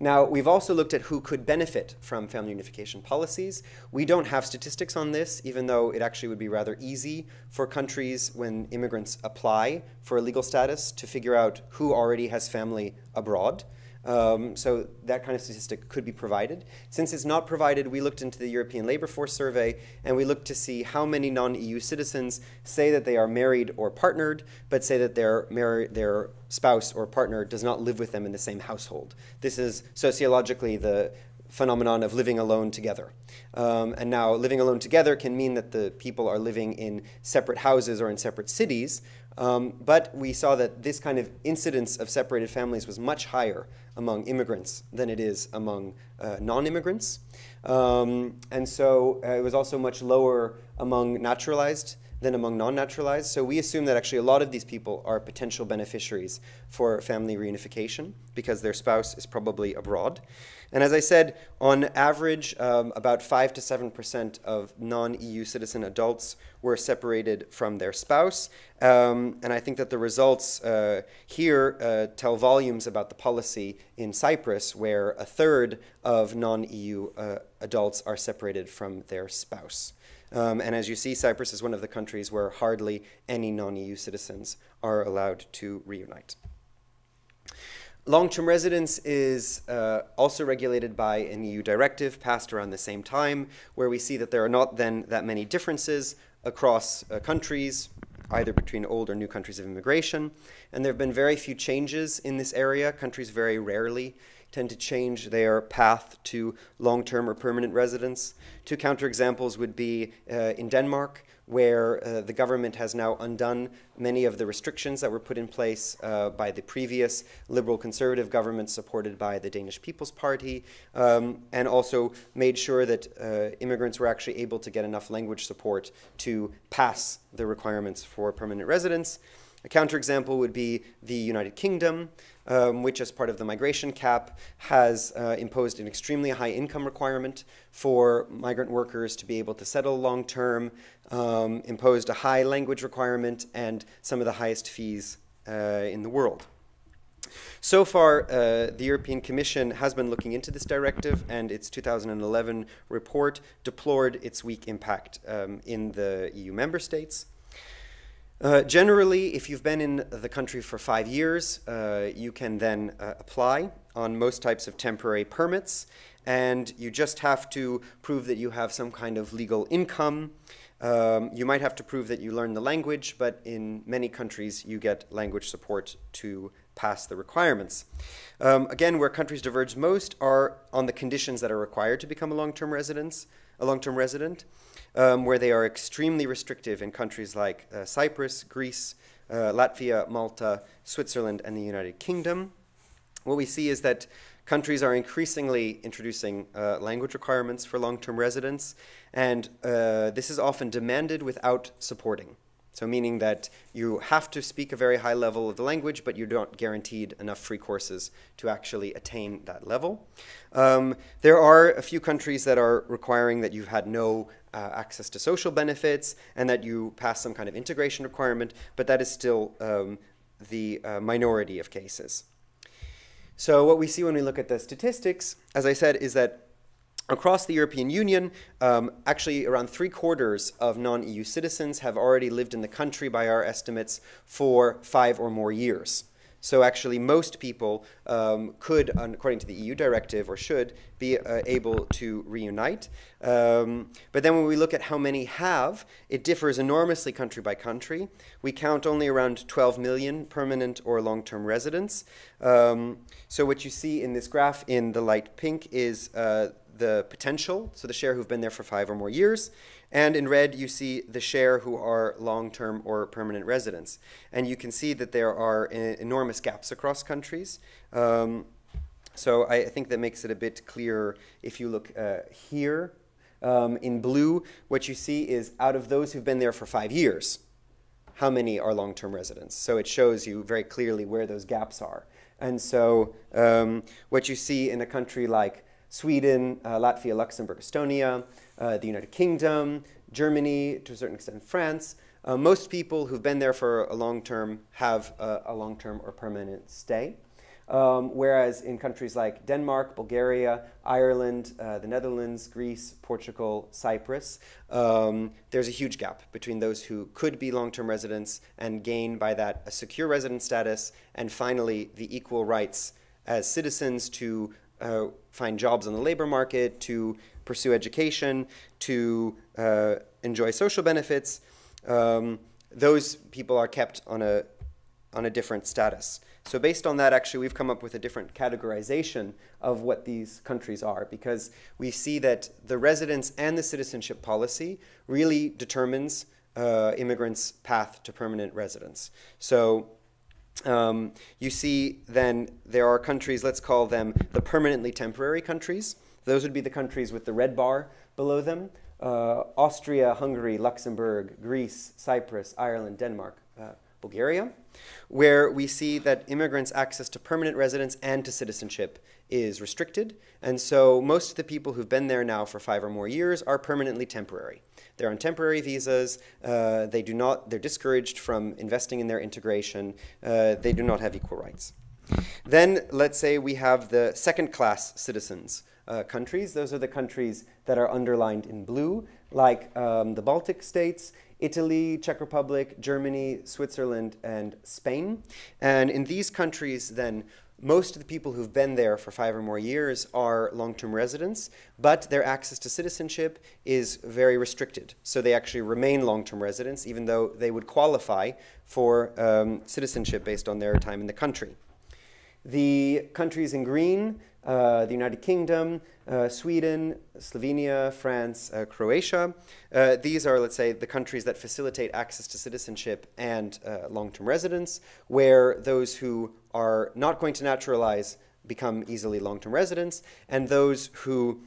Now, we've also looked at who could benefit from family reunification policies. We don't have statistics on this, even though it actually would be rather easy for countries, when immigrants apply for a legal status, to figure out who already has family abroad. So that kind of statistic could be provided. Since it's not provided, we looked into the European Labour Force Survey, and we looked to see how many non-EU citizens say that they are married or partnered, but say that their spouse or partner does not live with them in the same household. This is sociologically the phenomenon of living alone together. And now living alone together can mean that the people are living in separate houses or in separate cities, but we saw that this kind of incidence of separated families was much higher among immigrants than it is among non-immigrants. And so it was also much lower among naturalized than among non-naturalized. So we assume that actually a lot of these people are potential beneficiaries for family reunification because their spouse is probably abroad. And as I said, on average, about 5 to 7% of non-EU citizen adults were separated from their spouse. And I think that the results here tell volumes about the policy in Cyprus, where a third of non-EU adults are separated from their spouse. And as you see, Cyprus is one of the countries where hardly any non-EU citizens are allowed to reunite. Long-term residence is also regulated by an EU directive passed around the same time, where we see that there are not then that many differences across countries, either between old or new countries of immigration. And there have been very few changes in this area. Countries very rarely tend to change their path to long-term or permanent residence. Two counterexamples would be in Denmark, where the government has now undone many of the restrictions that were put in place by the previous liberal conservative government supported by the Danish People's Party, and also made sure that immigrants were actually able to get enough language support to pass the requirements for permanent residence. A counterexample would be the United Kingdom, which as part of the migration cap has imposed an extremely high income requirement for migrant workers to be able to settle long-term, imposed a high language requirement and some of the highest fees in the world. So far, the European Commission has been looking into this directive, and its 2011 report deplored its weak impact in the EU member states. Generally, if you've been in the country for 5 years, you can then apply on most types of temporary permits, and you just have to prove that you have some kind of legal income. You might have to prove that you learn the language, but in many countries you get language support to pass the requirements. Again, where countries diverge most are on the conditions that are required to become a long-term resident, where they are extremely restrictive in countries like Cyprus, Greece, Latvia, Malta, Switzerland, and the United Kingdom. What we see is that countries are increasingly introducing language requirements for long-term residents, and this is often demanded without supporting. So meaning that you have to speak a very high level of the language, but you're not guaranteed enough free courses to actually attain that level. There are a few countries that are requiring that you've had no access to social benefits and that you pass some kind of integration requirement, but that is still the minority of cases. So what we see when we look at the statistics, as I said, is that across the European Union, actually around 3/4 of non-EU citizens have already lived in the country by our estimates for 5 or more years. So actually most people could, according to the EU directive, or should, be able to reunite. But then when we look at how many have, it differs enormously country by country. We count only around 12 million permanent or long-term residents. So what you see in this graph in the light pink is the potential, so the share who've been there for 5 or more years, and in red you see the share who are long-term or permanent residents. And you can see that there are enormous gaps across countries. So I think that makes it a bit clearer if you look here. In blue, what you see is out of those who've been there for 5 years, how many are long-term residents? So it shows you very clearly where those gaps are. And so what you see in a country like Sweden, Latvia, Luxembourg, Estonia, the United Kingdom, Germany, to a certain extent France, most people who've been there for a long term have a long-term or permanent stay. Whereas in countries like Denmark, Bulgaria, Ireland, the Netherlands, Greece, Portugal, Cyprus, there's a huge gap between those who could be long-term residents and gain by that a secure resident status, and finally the equal rights as citizens to find jobs on the labor market, to pursue education, to enjoy social benefits. Those people are kept on a different status. So based on that, actually, we've come up with a different categorization of what these countries are, because we see that the residence and the citizenship policy really determines immigrants' path to permanent residence. So you see then there are countries, let's call them the permanently temporary countries. Those would be the countries with the red bar below them. Austria, Hungary, Luxembourg, Greece, Cyprus, Ireland, Denmark, Bulgaria, where we see that immigrants' access to permanent residence and to citizenship is restricted. And so most of the people who've been there now for 5 or more years are permanently temporary. They're on temporary visas. They're discouraged from investing in their integration. They do not have equal rights. Then let's say we have the second-class citizens countries. Those are the countries that are underlined in blue, like the Baltic states, Italy, Czech Republic, Germany, Switzerland, and Spain. And in these countries, then, most of the people who've been there for 5 or more years are long-term residents, but their access to citizenship is very restricted. So they actually remain long-term residents, even though they would qualify for citizenship based on their time in the country. The countries in green, the United Kingdom, Sweden, Slovenia, France, Croatia. These are, let's say, the countries that facilitate access to citizenship and long-term residence, where those who are not going to naturalize become easily long-term residents, and those who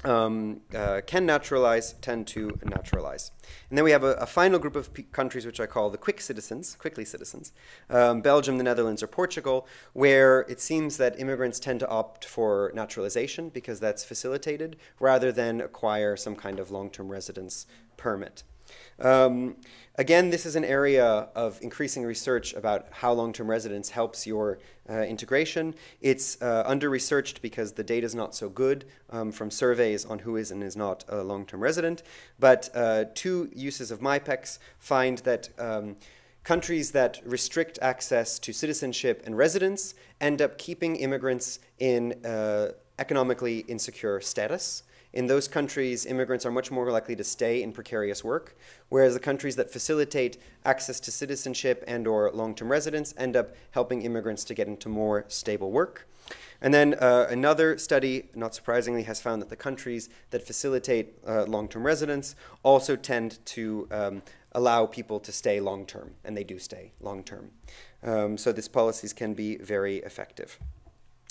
can naturalize tend to naturalize. And then we have a final group of countries which I call the quickly citizens, Belgium, the Netherlands, or Portugal, where it seems that immigrants tend to opt for naturalization because that's facilitated rather than acquire some kind of long-term residence permit. Again, this is an area of increasing research about how long-term residence helps your integration. It's under-researched because the data is not so good from surveys on who is and is not a long-term resident. But 2 uses of MyPEX find that countries that restrict access to citizenship and residence end up keeping immigrants in economically insecure status. In those countries, immigrants are much more likely to stay in precarious work, whereas the countries that facilitate access to citizenship and or long-term residence end up helping immigrants to get into more stable work. And then another study, not surprisingly, has found that the countries that facilitate long-term residence also tend to allow people to stay long-term, and they do stay long-term. So these policies can be very effective.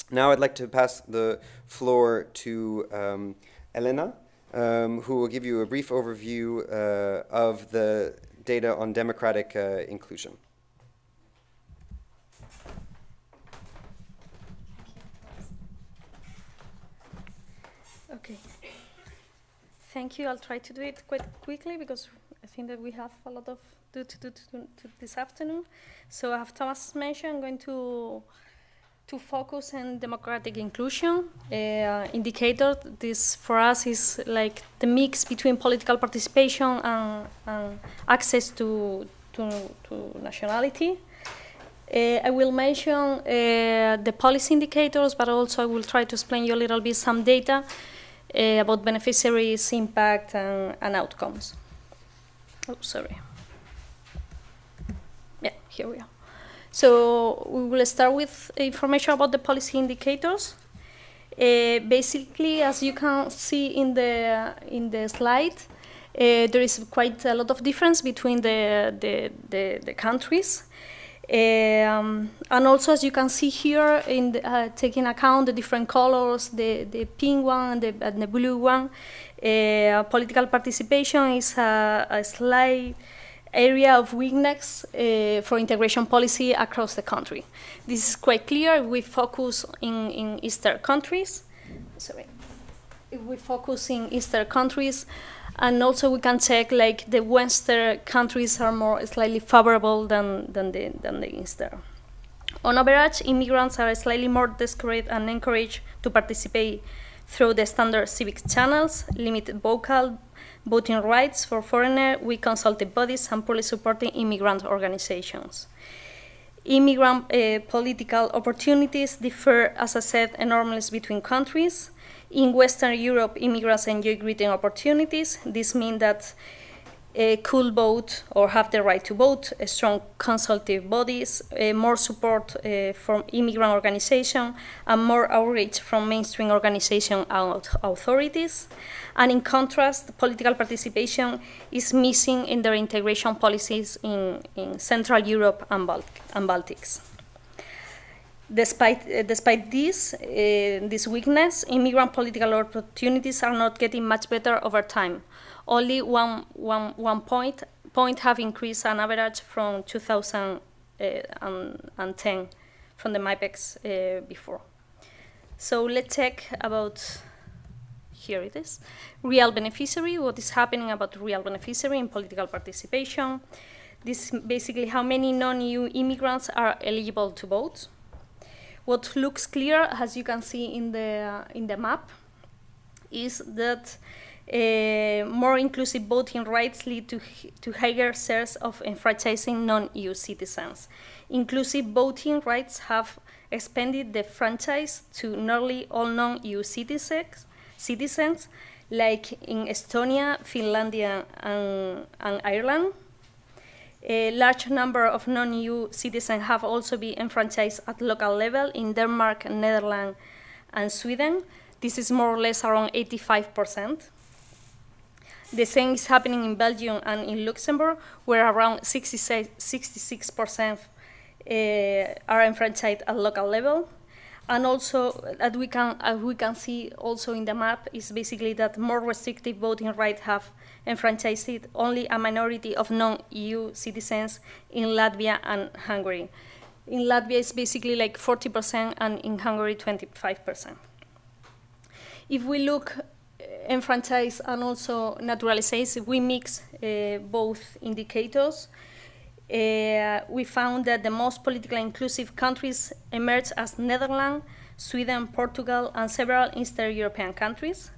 Now I'd like to pass the floor to Elena, who will give you a brief overview of the data on democratic inclusion. Okay. Thank you. I'll try to do it quite quickly because I think that we have a lot of to do this afternoon. So as Thomas mentioned, I'm going to focus on democratic inclusion indicator. This for us is like the mix between political participation and access to nationality. I will mention the policy indicators, but also I will try to explain you a little bit some data about beneficiaries, impact, and outcomes. Oh, sorry. Yeah, here we are. So we will start with information about the policy indicators. Basically, as you can see in the slide, there is quite a lot of difference between the countries. And also, as you can see here, in taking account the different colors, the pink one and the blue one, political participation is a slight area of weakness for integration policy across the country. This is quite clear if we focus in Eastern countries. Sorry. If we focus in Eastern countries, and also we can check like the Western countries are more slightly favorable than the Eastern. On average, immigrants are slightly more discouraged and encouraged to participate through the standard civic channels, limited voting rights for foreigners, weak consultative bodies, and poorly supporting immigrant organizations. Immigrant political opportunities differ, as I said, enormously between countries. In Western Europe, immigrants enjoy greater opportunities. This means that could vote or have the right to vote, strong consultative bodies, more support from immigrant organizations, and more outreach from mainstream organizations and authorities. And in contrast, political participation is missing in their integration policies in Central Europe and Baltics. Despite this weakness, immigrant political opportunities are not getting much better over time. Only one point have increased on average from 2010 from the MIPEX before. So let's check about, here it is, real beneficiary, what is happening about real beneficiary in political participation. This is basically how many non-EU immigrants are eligible to vote. What looks clear, as you can see in the map, is that more inclusive voting rights lead to higher shares of enfranchising non-EU citizens. Inclusive voting rights have expanded the franchise to nearly all non-EU citizens, like in Estonia, Finlandia, and Ireland. A large number of non-EU citizens have also been enfranchised at local level in Denmark, Netherlands, and Sweden. This is more or less around 85%. The same is happening in Belgium and in Luxembourg, where around 66% are enfranchised at local level. And also, as we can see also in the map, is basically that more restrictive voting rights have enfranchised only a minority of non-EU citizens in Latvia and Hungary. In Latvia, it's basically like 40%, and in Hungary, 25%. If we look enfranchised and also naturalized, we mix both indicators. We found that the most politically inclusive countries emerged as Netherlands, Sweden, Portugal, and several Eastern European countries.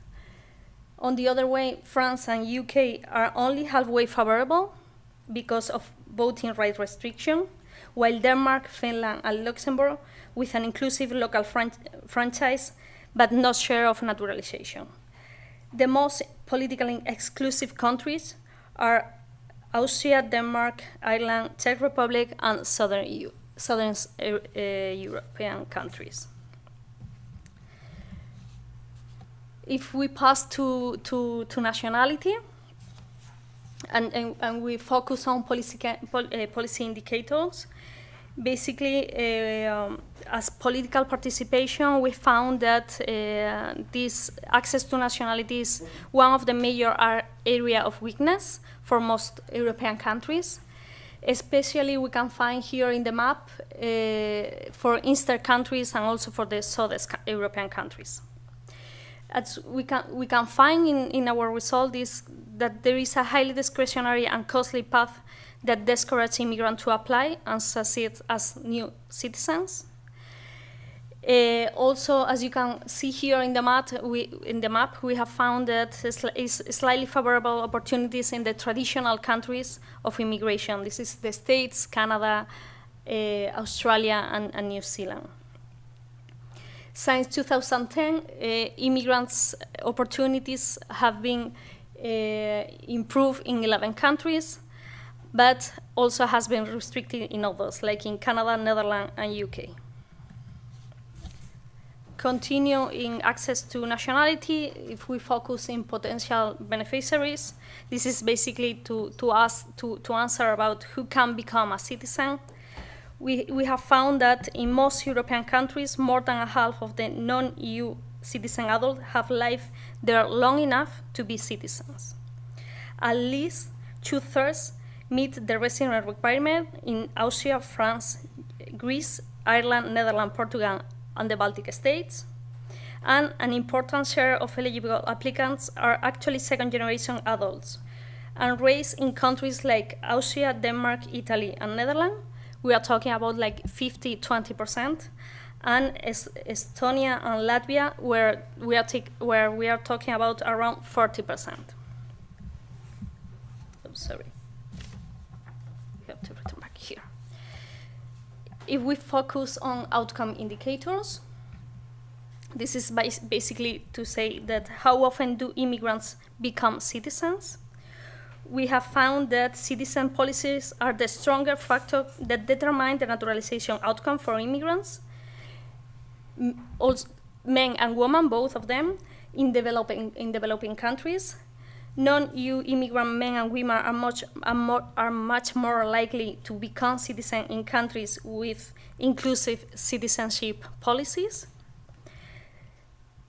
On the other way, France and UK are only halfway favorable because of voting right restriction, while Denmark, Finland, and Luxembourg with an inclusive local franchise, but no share of naturalization. The most politically exclusive countries are Austria, Denmark, Ireland, Czech Republic, and Southern European countries. If we pass to nationality, and we focus on policy indicators, basically, as political participation, we found that this access to nationality is one of the major area of weakness for most European countries. Especially, we can find here in the map for Eastern countries and also for the Southern European countries. As we can find in our result is that there is a highly discretionary and costly path that discourages immigrants to apply and succeed as new citizens. Also, as you can see here in the map, we have found that slightly favorable opportunities in the traditional countries of immigration. This is the States, Canada, Australia, and New Zealand. Since 2010, immigrants' opportunities have been improved in 11 countries, but also has been restricted in others, like in Canada, Netherlands, and UK. Continue in access to nationality, if we focus in potential beneficiaries, this is basically to answer about who can become a citizen. We have found that in most European countries, more than half of the non-EU citizen adults have lived there long enough to be citizens. At least 2/3 meet the resident requirement in Austria, France, Greece, Ireland, Netherlands, Portugal, and the Baltic states. And an important share of eligible applicants are actually second-generation adults. And raised in countries like Austria, Denmark, Italy, and Netherlands, we are talking about like 50-20%. And Estonia and Latvia, where we are talking about around 40%. Oh, sorry. We have to return back here. If we focus on outcome indicators, this is basically to say that how often do immigrants become citizens? we have found that citizen policies are the stronger factor that determine the naturalization outcome for immigrants, also men and women, both of them, in developing countries. Non-EU immigrant men and women are much more likely to become citizens in countries with inclusive citizenship policies.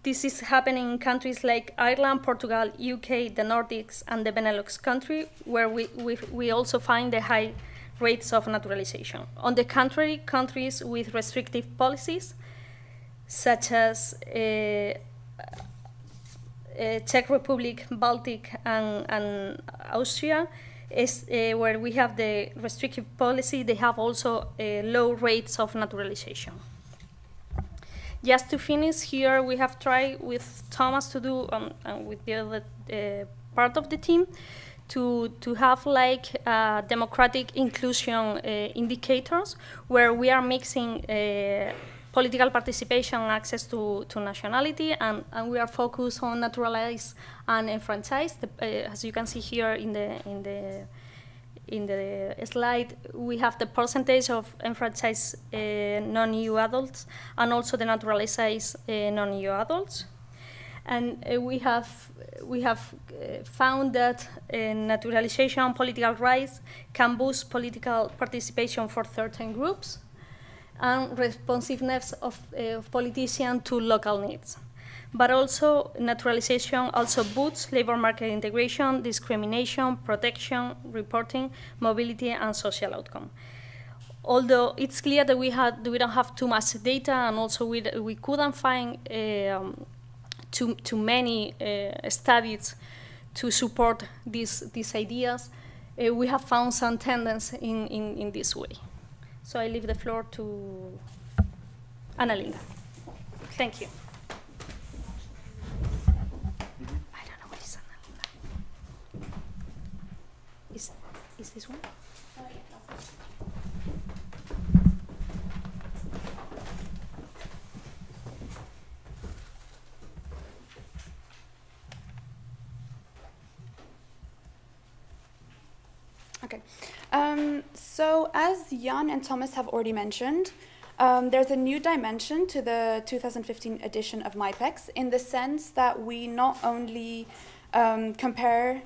This is happening in countries like Ireland, Portugal, UK, the Nordics, and the Benelux country, where we also find the high rates of naturalization. On the contrary, countries with restrictive policies, such as Czech Republic, Baltic, and Austria, where we have the restrictive policy, they have also low rates of naturalization. Just to finish here, we have tried with Thomas to do, and with the other part of the team, to have like democratic inclusion indicators, where we are mixing political participation and access to nationality, and we are focused on naturalized and enfranchised. As you can see here in the slide, we have the percentage of enfranchised non-EU adults and also the naturalized non-EU adults. And we have found that naturalization and political rights can boost political participation for certain groups and responsiveness of politicians to local needs. But also, naturalization also boosts labor market integration, discrimination, protection, reporting, mobility, and social outcome. Although it's clear that we don't have too much data, and also we couldn't find too many studies to support these ideas, we have found some tendency in this way. So I leave the floor to Anna-Linda. Thank you. I don't know what is Anna-Linda. Is this one? Okay. So as Jan and Thomas have already mentioned, there's a new dimension to the 2015 edition of MyPEX, in the sense that we not only compare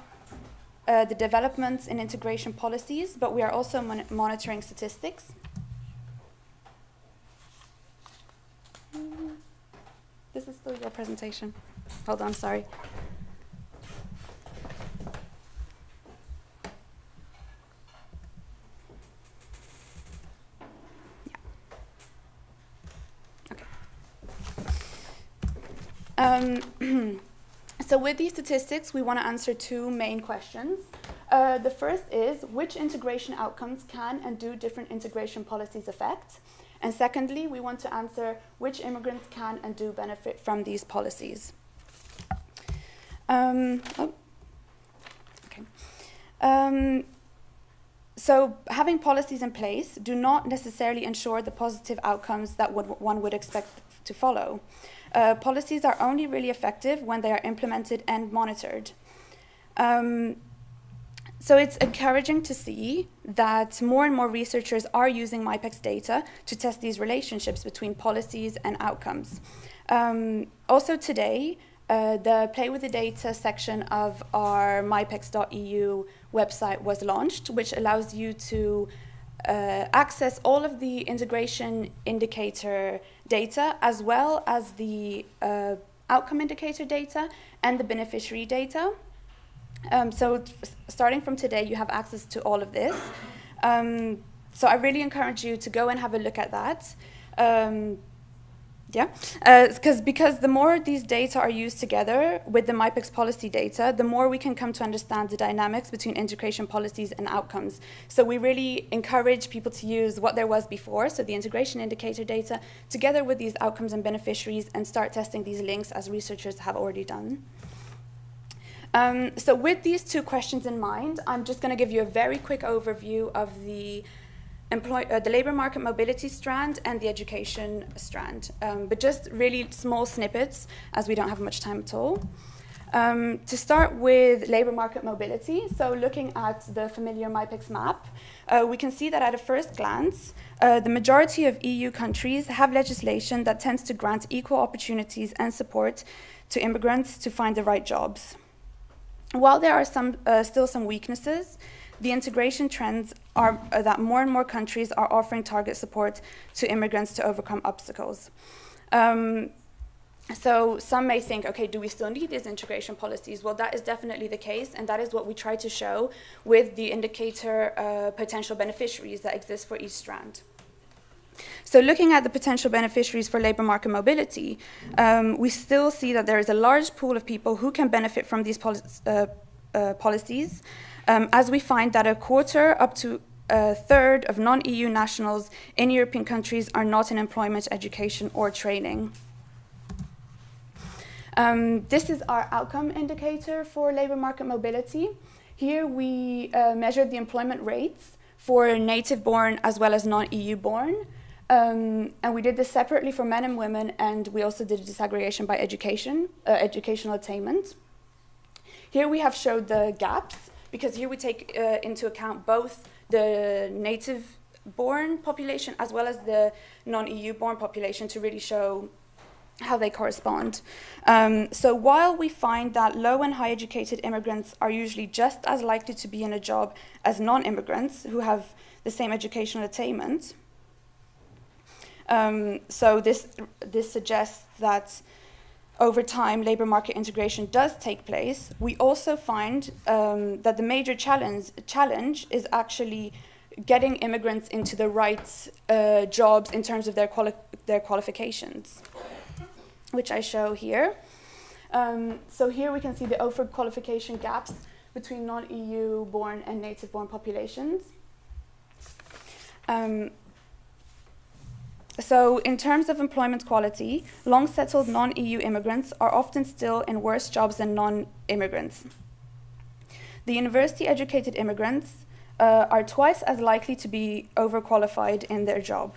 the developments in integration policies, but we are also monitoring statistics. This is still your presentation. Hold on, sorry. So with these statistics, we want to answer two main questions. The first is, which integration outcomes can and do different integration policies affect? And secondly, we want to answer which immigrants can and do benefit from these policies. So having policies in place do not necessarily ensure the positive outcomes that one would expect to follow. Policies are only really effective when they are implemented and monitored. So it's encouraging to see that more and more researchers are using MyPEX data to test these relationships between policies and outcomes. Also today, the Play with the Data section of our mypex.eu website was launched, which allows you to access all of the integration indicator data, as well as the outcome indicator data and the beneficiary data. So starting from today, you have access to all of this. So I really encourage you to go and have a look at that. Because the more these data are used together with the MyPEX policy data, the more we can come to understand the dynamics between integration policies and outcomes. So we really encourage people to use what there was before, so the integration indicator data, together with these outcomes and beneficiaries, and start testing these links as researchers have already done. So with these two questions in mind, I'm just going to give you a very quick overview of the labor market mobility strand and the education strand, but just really small snippets, as we don't have much time at all. To start with labor market mobility, so looking at the familiar MyPEX map, we can see that at a first glance, the majority of EU countries have legislation that tends to grant equal opportunities and support to immigrants to find the right jobs. While there are still some weaknesses, the integration trends are that more and more countries are offering target support to immigrants to overcome obstacles. So some may think, okay, do we still need these integration policies? Well, that is definitely the case, and that is what we try to show with the indicator potential beneficiaries that exist for each strand. So looking at the potential beneficiaries for labor market mobility, we still see that there is a large pool of people who can benefit from these policies, as we find that a quarter up to a third of non-EU nationals in European countries are not in employment, education, or training. This is our outcome indicator for labor market mobility. Here we measured the employment rates for native-born as well as non-EU-born. And we did this separately for men and women, and we also did a disaggregation by educational attainment. Here we have showed the gaps, because here we take into account both the native-born population as well as the non-EU-born population to really show how they correspond. So while we find that low and high educated immigrants are usually just as likely to be in a job as non-immigrants who have the same educational attainment, so this suggests that over time labor market integration does take place. We also find that the major challenge is actually getting immigrants into the right jobs in terms of their qualifications, which I show here. So here we can see the offered qualification gaps between non-EU born and native born populations. So in terms of employment quality, long settled non-EU immigrants are often still in worse jobs than non-immigrants. The university educated immigrants are twice as likely to be overqualified in their job.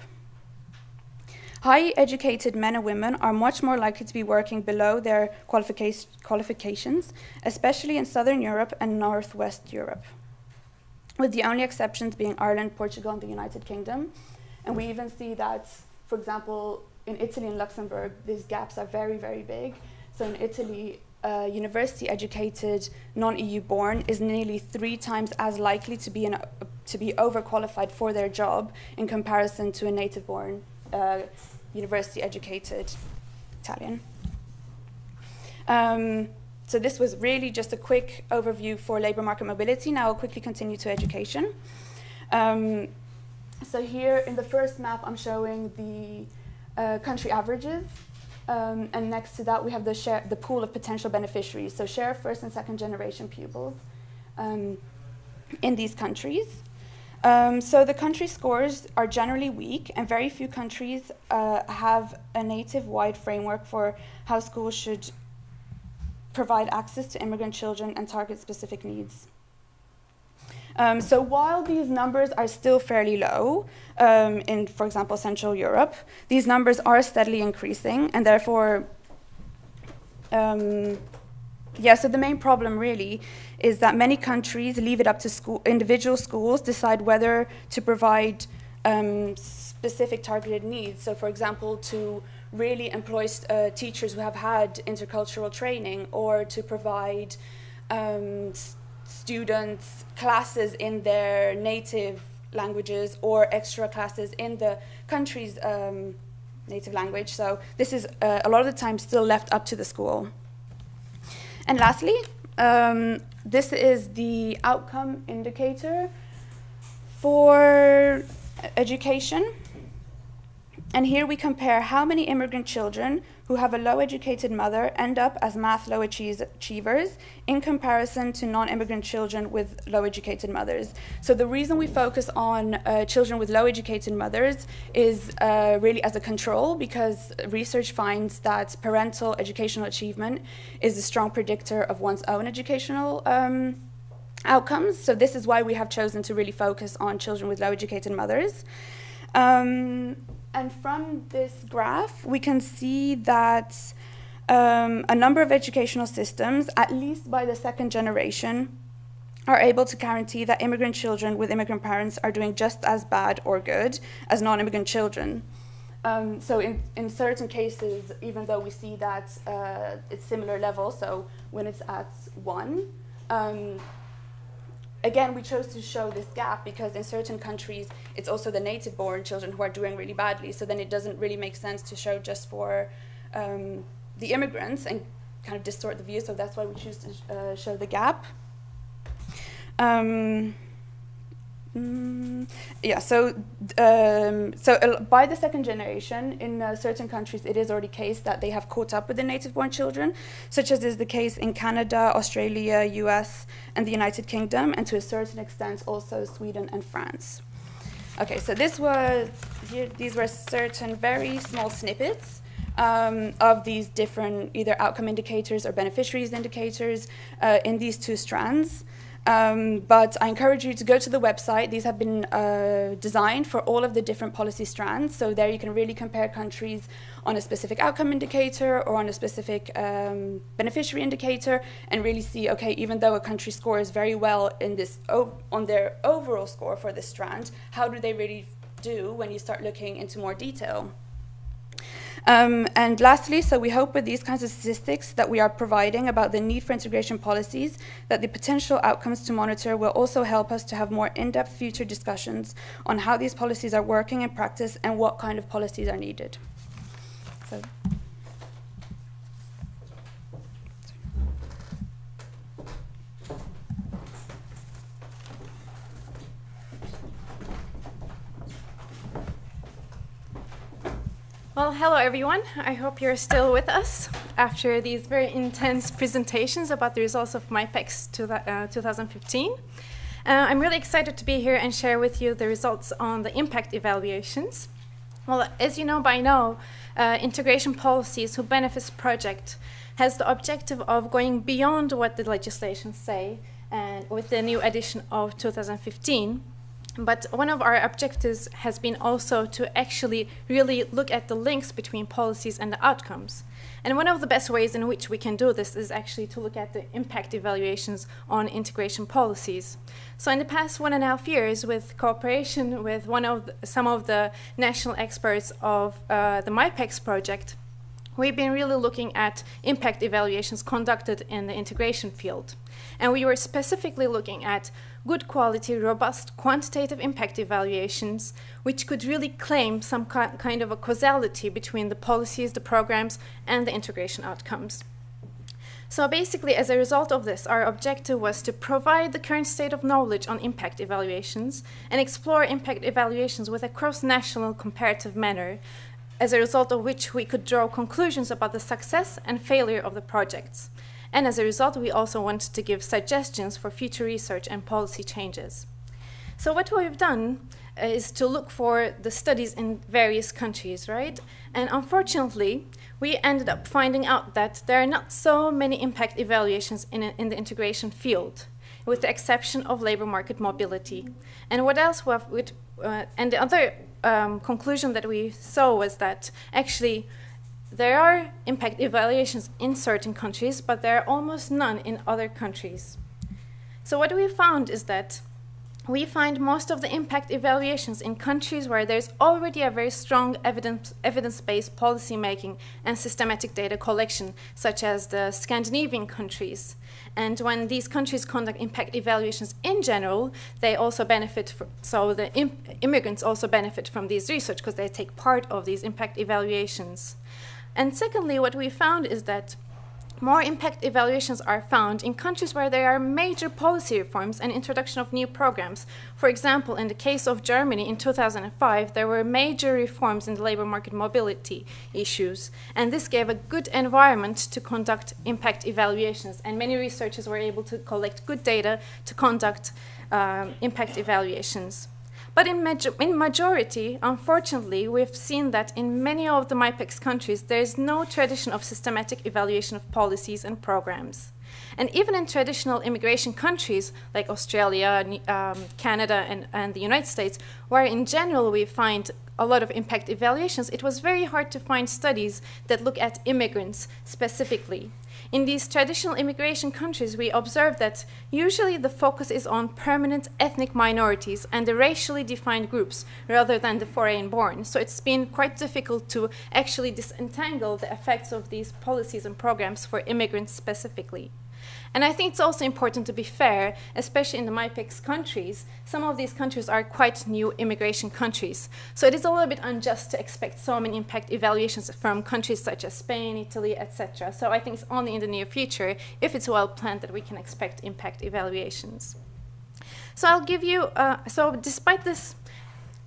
High educated men and women are much more likely to be working below their qualifications, especially in Southern Europe and Northwest Europe, with the only exceptions being Ireland, Portugal, and the United Kingdom. And we even see that, for example, in Italy and Luxembourg, these gaps are very, very big. So in Italy, university educated non-EU born is nearly 3 times as likely to be overqualified for their job in comparison to a native born university educated Italian. So this was really just a quick overview for labor market mobility. Now I'll quickly continue to education. So here in the first map, I'm showing the country averages. And next to that, we have the pool of potential beneficiaries. So share of first and second generation pupils in these countries. So the country scores are generally weak, and very few countries have a native-wide framework for how schools should provide access to immigrant children and target specific needs. So while these numbers are still fairly low in, for example, Central Europe, these numbers are steadily increasing, and therefore, so the main problem really is that many countries leave it up to individual schools decide whether to provide specific targeted needs. So for example, to really employ teachers who have had intercultural training, or to provide students classes in their native languages or extra classes in the country's native language. So this is a lot of the time still left up to the school. And lastly, this is the outcome indicator for education. And here we compare how many immigrant children who have a low-educated mother end up as math low achievers in comparison to non-immigrant children with low-educated mothers. So the reason we focus on children with low-educated mothers is really as a control, because research finds that parental educational achievement is a strong predictor of one's own educational outcomes. So this is why we have chosen to really focus on children with low-educated mothers. And from this graph, we can see that a number of educational systems, at least by the second generation, are able to guarantee that immigrant children with immigrant parents are doing just as bad or good as non-immigrant children. So in certain cases, even though we see that it's similar levels, so when it's at 1, again, we chose to show this gap because in certain countries, it's also the native-born children who are doing really badly. So then it doesn't really make sense to show just for the immigrants and kind of distort the view. So that's why we choose to show the gap. Yeah, so by the second generation, in certain countries, it is already the case that they have caught up with the native-born children, such as is the case in Canada, Australia, US, and the United Kingdom, and to a certain extent also Sweden and France. Okay, so these were certain very small snippets of these different either outcome indicators or beneficiaries indicators in these 2 strands. But I encourage you to go to the website. These have been designed for all of the different policy strands. So there you can really compare countries on a specific outcome indicator or on a specific beneficiary indicator and really see, okay, even though a country scores very well in this on their overall score for this strand, how do they really do when you start looking into more detail? And lastly, so we hope with these kinds of statistics that we are providing about the need for integration policies, that the potential outcomes to monitor will also help us to have more in-depth future discussions on how these policies are working in practice and what kind of policies are needed. So. Well, hello everyone. I hope you're still with us after these very intense presentations about the results of MyPEX 2015. I'm really excited to be here and share with you the results on the impact evaluations. Well, as you know by now, integration policies who benefits project has the objective of going beyond what the legislation say, and with the new edition of 2015. But one of our objectives has been also to actually really look at the links between policies and the outcomes. And one of the best ways in which we can do this is actually to look at the impact evaluations on integration policies. So in the past 1.5 years, with cooperation with some of the national experts of the MyPEX project, we've been really looking at impact evaluations conducted in the integration field. And we were specifically looking at good quality, robust, quantitative impact evaluations, which could really claim some kind of a causality between the policies, the programs, and the integration outcomes. So basically, as a result of this, our objective was to provide the current state of knowledge on impact evaluations and explore impact evaluations with a cross-national comparative manner, as a result of which we could draw conclusions about the success and failure of the projects. And as a result, we also wanted to give suggestions for future research and policy changes. So what we've done is to look for the studies in various countries, right? And unfortunately, we ended up finding out that there are not so many impact evaluations in the integration field, with the exception of labor market mobility. And what else and the other conclusion that we saw was that actually there are impact evaluations in certain countries, but there are almost none in other countries. So what we found is that we find most of the impact evaluations in countries where there's already a very strong evidence-based policymaking and systematic data collection, such as the Scandinavian countries. And when these countries conduct impact evaluations in general, they also benefit, so the immigrants also benefit from these research because they take part of these impact evaluations. And secondly, what we found is that more impact evaluations are found in countries where there are major policy reforms and introduction of new programs. For example, in the case of Germany in 2005, there were major reforms in the labor market mobility issues, and this gave a good environment to conduct impact evaluations, and many researchers were able to collect good data to conduct impact evaluations. But in majority, unfortunately, we've seen that in many of the MyPEX countries, there is no tradition of systematic evaluation of policies and programs. And even in traditional immigration countries like Australia, Canada, and the United States, where in general we find a lot of impact evaluations, it was very hard to find studies that look at immigrants specifically. In these traditional immigration countries, we observe that usually the focus is on permanent ethnic minorities and the racially defined groups rather than the foreign-born. So it's been quite difficult to actually disentangle the effects of these policies and programs for immigrants specifically. And I think it's also important to be fair, especially in the MyPEX countries. Some of these countries are quite new immigration countries. So it is a little bit unjust to expect so many impact evaluations from countries such as Spain, Italy, etc. So I think it's only in the near future, if it's well planned, that we can expect impact evaluations. So I'll give you, so despite this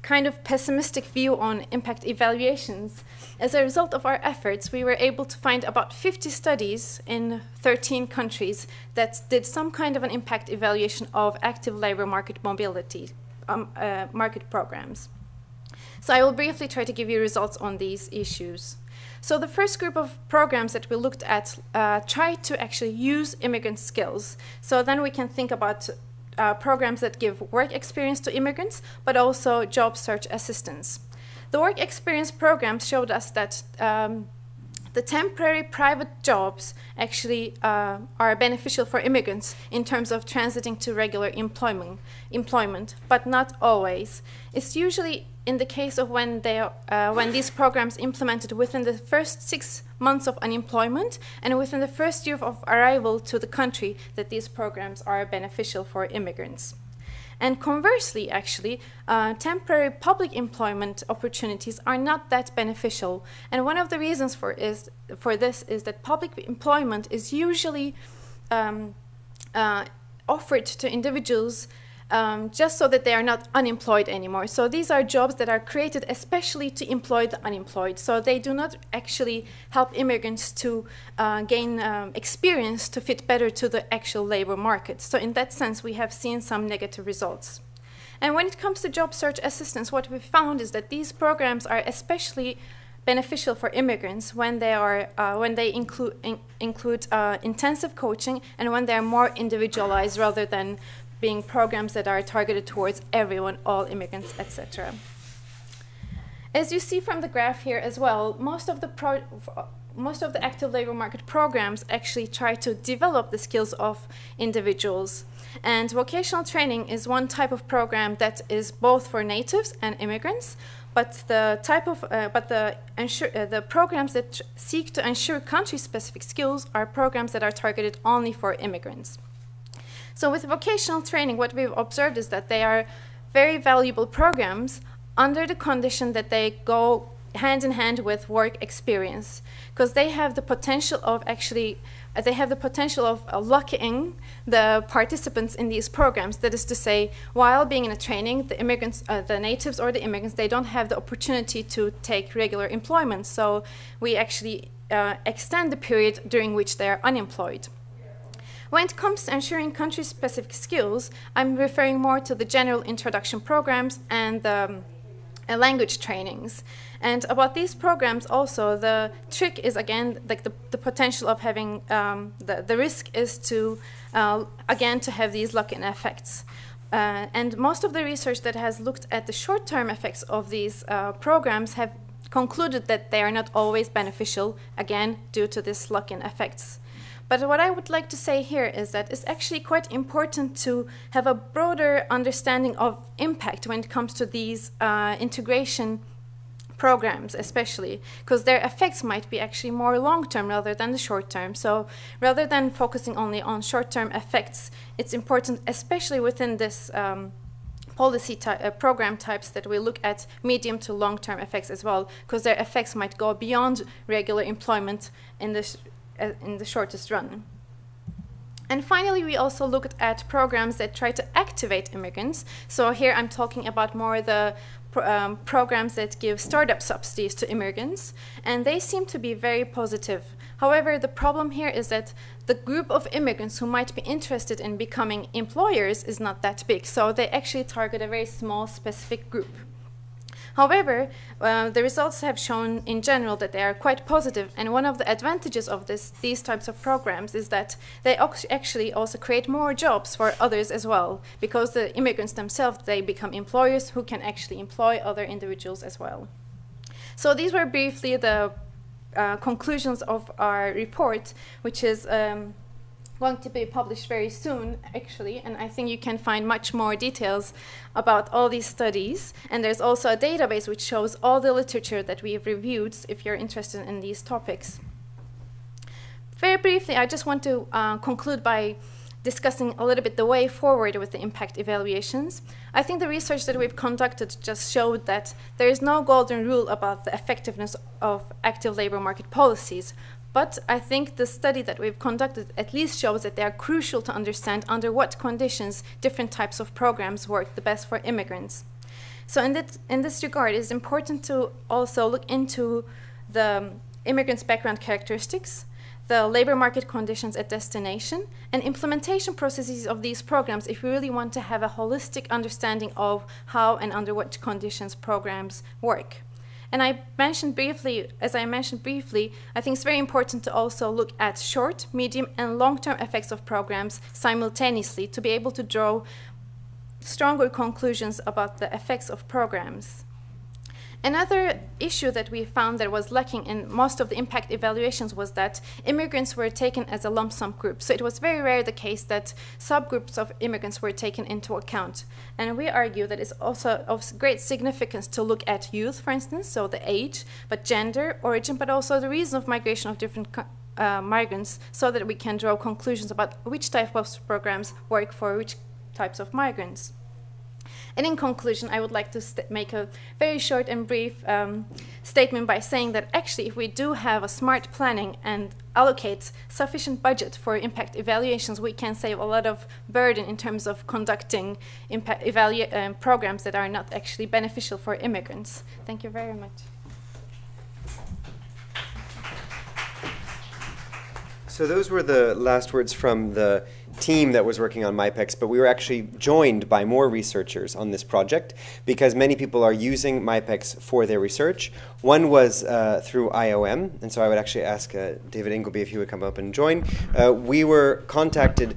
kind of pessimistic view on impact evaluations, as a result of our efforts, we were able to find about 50 studies in 13 countries that did some kind of an impact evaluation of active labor market mobility market programs. So I will briefly try to give you results on these issues. So the first group of programs that we looked at tried to actually use immigrant skills. So then we can think about programs that give work experience to immigrants, but also job search assistance. The work experience programs showed us that the temporary private jobs actually are beneficial for immigrants in terms of transiting to regular employment, but not always. It's usually in the case of when these programs implemented within the first 6 months of unemployment and within the first year of arrival to the country that these programs are beneficial for immigrants. And conversely, actually, temporary public employment opportunities are not that beneficial. And one of the reasons for this is that public employment is usually offered to individuals just so that they are not unemployed anymore. So these are jobs that are created especially to employ the unemployed. So they do not actually help immigrants to gain experience to fit better to the actual labor market. So in that sense, we have seen some negative results. And when it comes to job search assistance, what we found is that these programs are especially beneficial for immigrants when they include intensive coaching and when they are more individualized rather than being programs that are targeted towards everyone, all immigrants, etc. As you see from the graph here as well, most of the active labor market programs actually try to develop the skills of individuals. And vocational training is one type of program that is both for natives and immigrants, but the programs that seek to ensure country-specific skills are programs that are targeted only for immigrants. So with vocational training, what we've observed is that they are very valuable programs under the condition that they go hand in hand with work experience, because they have the potential of locking the participants in these programs. That is to say, while being in a training, the immigrants, the natives or the immigrants, they don't have the opportunity to take regular employment. So we actually extend the period during which they are unemployed. When it comes to ensuring country-specific skills, I'm referring more to the general introduction programs and the language trainings. And about these programs also, the trick is again, like the potential of having, the risk is to, again, to have these lock-in effects. And most of the research that has looked at the short-term effects of these programs have concluded that they are not always beneficial, again, due to this lock-in effects. But what I would like to say here is that it's actually quite important to have a broader understanding of impact when it comes to these integration programs, especially, because their effects might be actually more long-term rather than the short-term. So rather than focusing only on short-term effects, it's important, especially within this program types, that we look at medium to long-term effects as well, because their effects might go beyond regular employment in the shortest run. And finally, we also looked at programs that try to activate immigrants. So here I'm talking about more the programs that give startup subsidies to immigrants, and they seem to be very positive. However, the problem here is that the group of immigrants who might be interested in becoming employers is not that big, so they actually target a very small specific group. However, the results have shown in general that they are quite positive, and one of the advantages of these types of programs is that they actually also create more jobs for others as well, because the immigrants themselves, they become employers who can actually employ other individuals as well. So these were briefly the conclusions of our report, which is going to be published very soon, actually, and I think you can find much more details about all these studies. And there's also a database which shows all the literature that we've reviewed if you're interested in these topics. Very briefly, I just want to conclude by discussing a little bit the way forward with the impact evaluations. I think the research that we've conducted just showed that there is no golden rule about the effectiveness of active labor market policies. But I think the study that we've conducted at least shows that they are crucial to understand under what conditions different types of programs work the best for immigrants. So in this regard, it is important to also look into the immigrants' background characteristics, the labor market conditions at destination, and implementation processes of these programs if we really want to have a holistic understanding of how and under what conditions programs work. And as I mentioned briefly, I think it's very important to also look at short, medium, and long-term effects of programs simultaneously to be able to draw stronger conclusions about the effects of programs. Another issue that we found that was lacking in most of the impact evaluations was that immigrants were taken as a lump sum group. So it was very rare the case that subgroups of immigrants were taken into account. And we argue that it's also of great significance to look at youth, for instance, so the age, but gender, origin, but also the reason of migration of different migrants, so that we can draw conclusions about which type of programs work for which types of migrants. And in conclusion, I would like to make a very short and brief statement by saying that actually if we do have a smart planning and allocate sufficient budget for impact evaluations, we can save a lot of burden in terms of conducting impact programs that are not actually beneficial for immigrants. Thank you very much. So those were the last words from the team that was working on MyPEX, but we were actually joined by more researchers on this project because many people are using MyPEX for their research. One was through IOM, and so I would actually ask David Ingleby if he would come up and join. We were contacted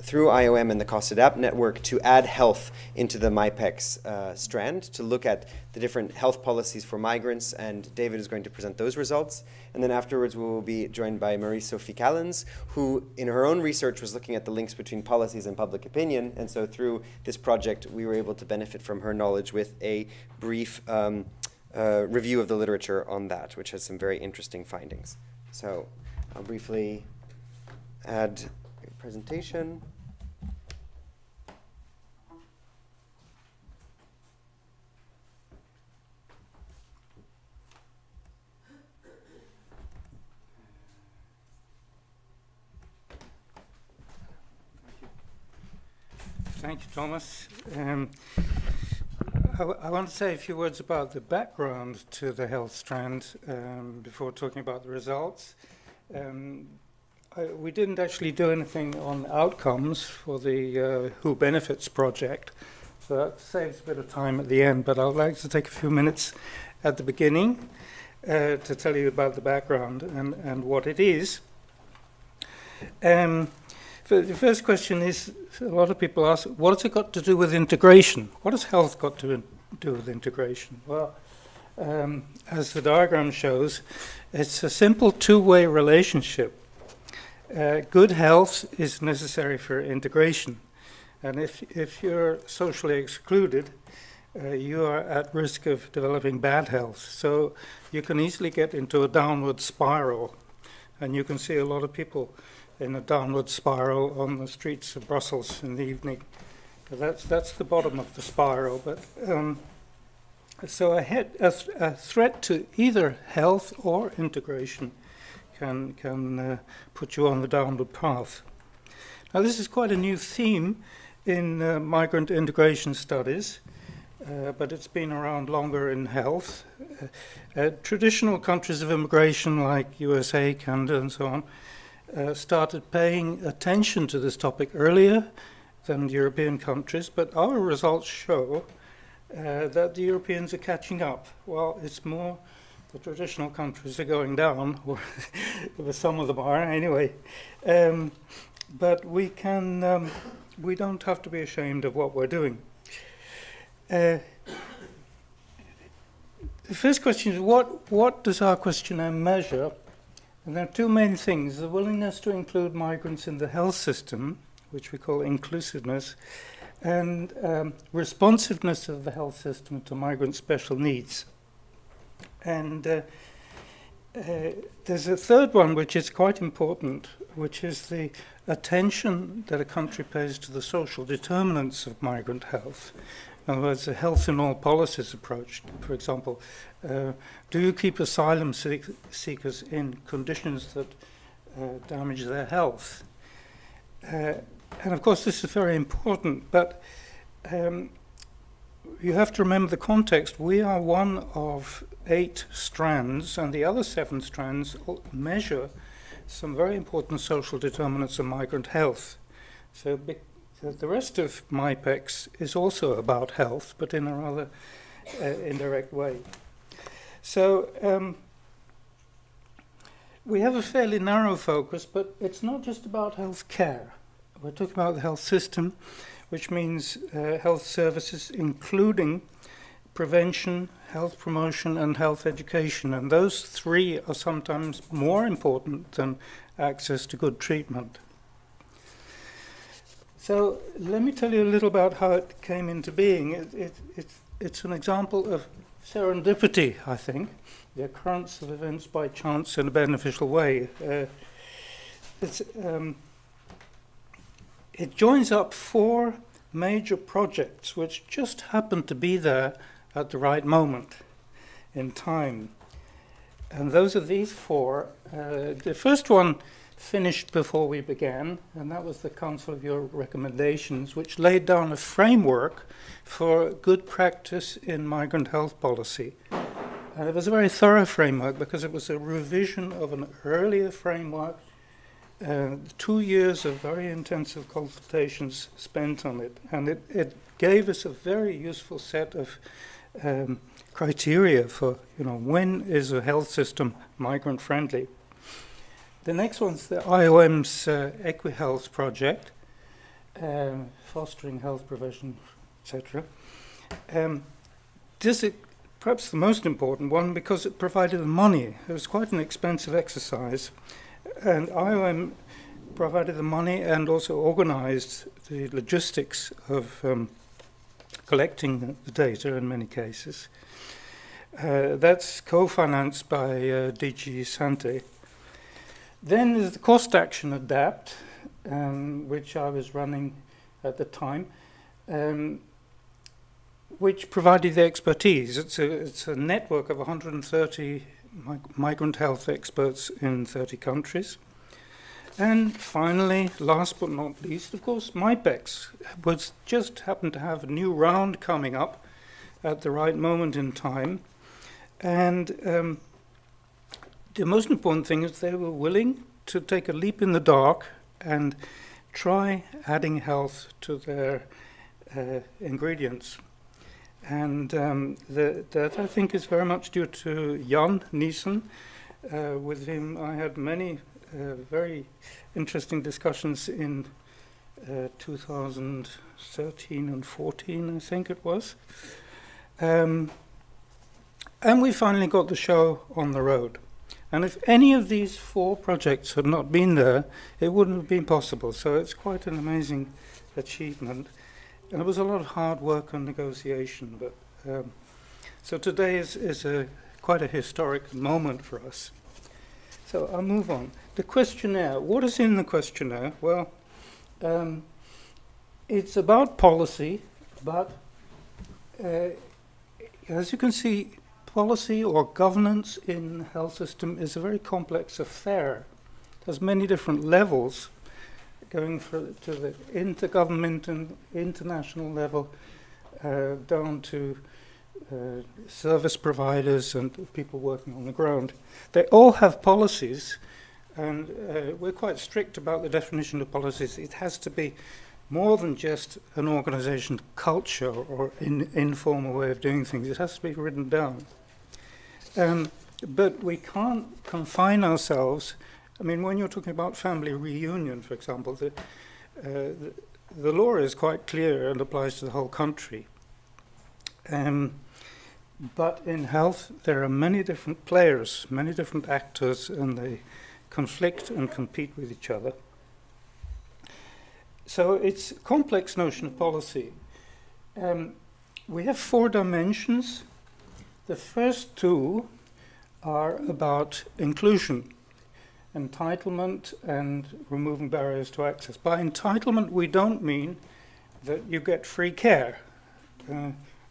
through IOM and the Cost Adapt network to add health into the MyPEX strand to look at the different health policies for migrants, and David is going to present those results. And then afterwards we will be joined by Marie-Sophie Callens, who in her own research was looking at the links between policies and public opinion, and so through this project we were able to benefit from her knowledge with a brief review of the literature on that, which has some very interesting findings. So I'll briefly add a presentation. Thank you, Thomas. I want to say a few words about the background to the health strand before talking about the results. We didn't actually do anything on outcomes for the Who Benefits project, so that saves a bit of time at the end, but I'd like to take a few minutes at the beginning to tell you about the background and what it is. The first question is, a lot of people ask, what has it got to do with integration? What has health got to do with integration? Well, as the diagram shows, it's a simple two-way relationship. Good health is necessary for integration. And if you're socially excluded, you are at risk of developing bad health. So you can easily get into a downward spiral. And you can see a lot of people in a downward spiral on the streets of Brussels in the evening. That's the bottom of the spiral. But so a threat to either health or integration can put you on the downward path. Now, this is quite a new theme in migrant integration studies, but it's been around longer in health. Traditional countries of immigration like USA, Canada, and so on started paying attention to this topic earlier than European countries, but our results show that the Europeans are catching up. Well, it's more the traditional countries are going down, or some of them are anyway. But we don't have to be ashamed of what we're doing. The first question is, what does our questionnaire measure? And there are two main things: the willingness to include migrants in the health system, which we call inclusiveness, and responsiveness of the health system to migrant special needs. And there's a third one which is quite important, which is the attention that a country pays to the social determinants of migrant health. In other words, the health in all policies approach. For example, do you keep asylum seekers in conditions that damage their health? And of course, this is very important, but you have to remember the context. We are one of 8 strands, and the other 7 strands measure some very important social determinants of migrant health. So the rest of MIPEX is also about health, but in a rather indirect way. So we have a fairly narrow focus, but it's not just about health care. We're talking about the health system, which means health services, including prevention, health promotion, and health education. And those 3 are sometimes more important than access to good treatment. So let me tell you a little about how it came into being. It's an example of serendipity, I think, the occurrence of events by chance in a beneficial way. It joins up 4 major projects which just happened to be there at the right moment in time. And those are these 4. The first one finished before we began, and that was the Council of Europe recommendations, which laid down a framework for good practice in migrant health policy. And it was a very thorough framework because it was a revision of an earlier framework, 2 years of very intensive consultations spent on it. And it gave us a very useful set of criteria for, when is a health system migrant friendly. The next one's the IOM's EquiHealth project, fostering health provision, etc. This is perhaps the most important one because it provided the money. It was quite an expensive exercise, and IOM provided the money and also organized the logistics of collecting the data in many cases. That's co-financed by DG Sante. Then there's the cost action ADAPT, which I was running at the time, which provided the expertise. It's a network of 130 migrant health experts in 30 countries. And finally, last but not least, of course, MIPEX was just happened to have a new round coming up at the right moment in time. And the most important thing is they were willing to take a leap in the dark and try adding health to their ingredients. And that, I think, is very much due to Jan Niesen. With him, I had many very interesting discussions in 2013 and 14, I think it was. And we finally got the show on the road. And if any of these 4 projects had not been there, it wouldn't have been possible. So it's quite an amazing achievement. And it was a lot of hard work and negotiation. But so today is quite a historic moment for us. So I'll move on. The questionnaire. What is in the questionnaire? Well, it's about policy, but as you can see, policy or governance in the health system is a very complex affair. There's many different levels, going to the intergovernment and international level, down to service providers and people working on the ground. They all have policies, and we're quite strict about the definition of policies. It has to be more than just an organization culture or informal way of doing things. It has to be written down. But we can't confine ourselves. I mean, when you're talking about family reunion, for example, the law is quite clear and applies to the whole country. But in health, there are many different players, many different actors, and they conflict and compete with each other. So it's a complex notion of policy. We have 4 dimensions. The first 2 are about inclusion, entitlement, and removing barriers to access. By entitlement, we don't mean that you get free care.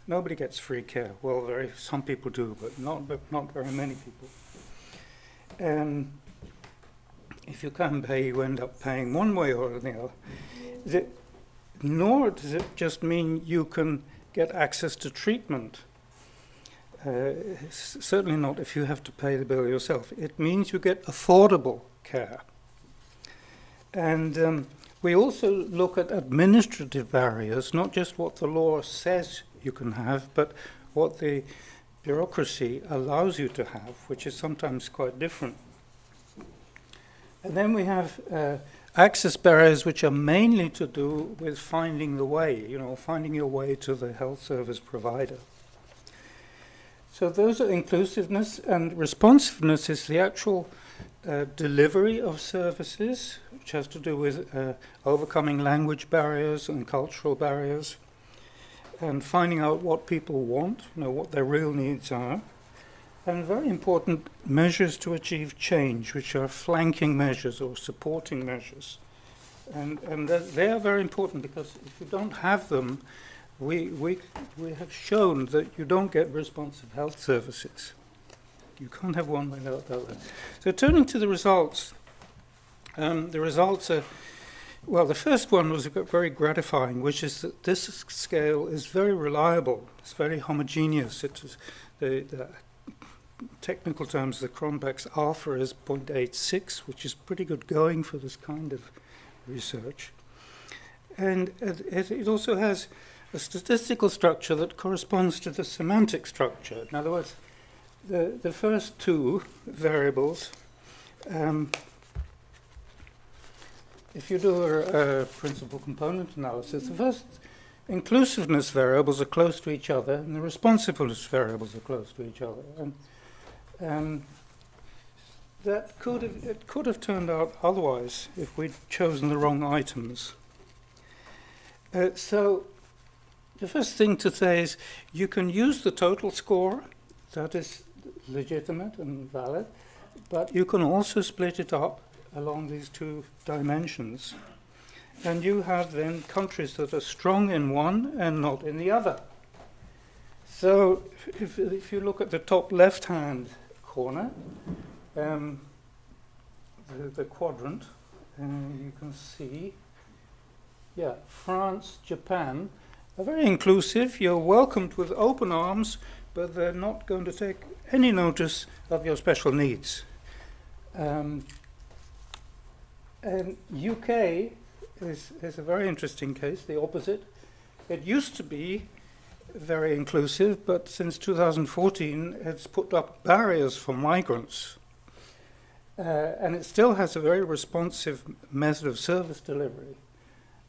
Nobody gets free care. Well, some people do, but not very many people. If you can pay, you end up paying one way or the other. Nor does it just mean you can get access to treatment. Certainly not if you have to pay the bill yourself. It means you get affordable care. And we also look at administrative barriers, not just what the law says you can have, but what the bureaucracy allows you to have, which is sometimes quite different. And then we have access barriers, which are mainly to do with finding the way, finding your way to the health service provider. So those are inclusiveness, and responsiveness is the actual delivery of services, which has to do with overcoming language barriers and cultural barriers, and finding out what people want, what their real needs are. And very important measures to achieve change, which are flanking measures or supporting measures. And they are very important, because if you don't have them, we have shown that you don't get responsive health services. You can't have one without the other. So turning to the results are, well, the first one was very gratifying, which is that this scale is very reliable. It's very homogeneous. The technical terms, the Cronbach's alpha is 0.86, which is pretty good going for this kind of research. And it also has a statistical structure that corresponds to the semantic structure. In other words, the first 2 variables, if you do a principal component analysis, the first inclusiveness variables are close to each other, and the responsiveness variables are close to each other. And it could have turned out otherwise if we'd chosen the wrong items. So the first thing to say is you can use the total score. That is legitimate and valid, but you can also split it up along these 2 dimensions. And you have then countries that are strong in one and not in the other. So if you look at the top left-hand corner, the quadrant, you can see, France, Japan are very inclusive. You're welcomed with open arms, but they're not going to take any notice of your special needs. And UK is a very interesting case, the opposite. It used to be very inclusive, but since 2014 it's put up barriers for migrants. And it still has a very responsive method of service delivery.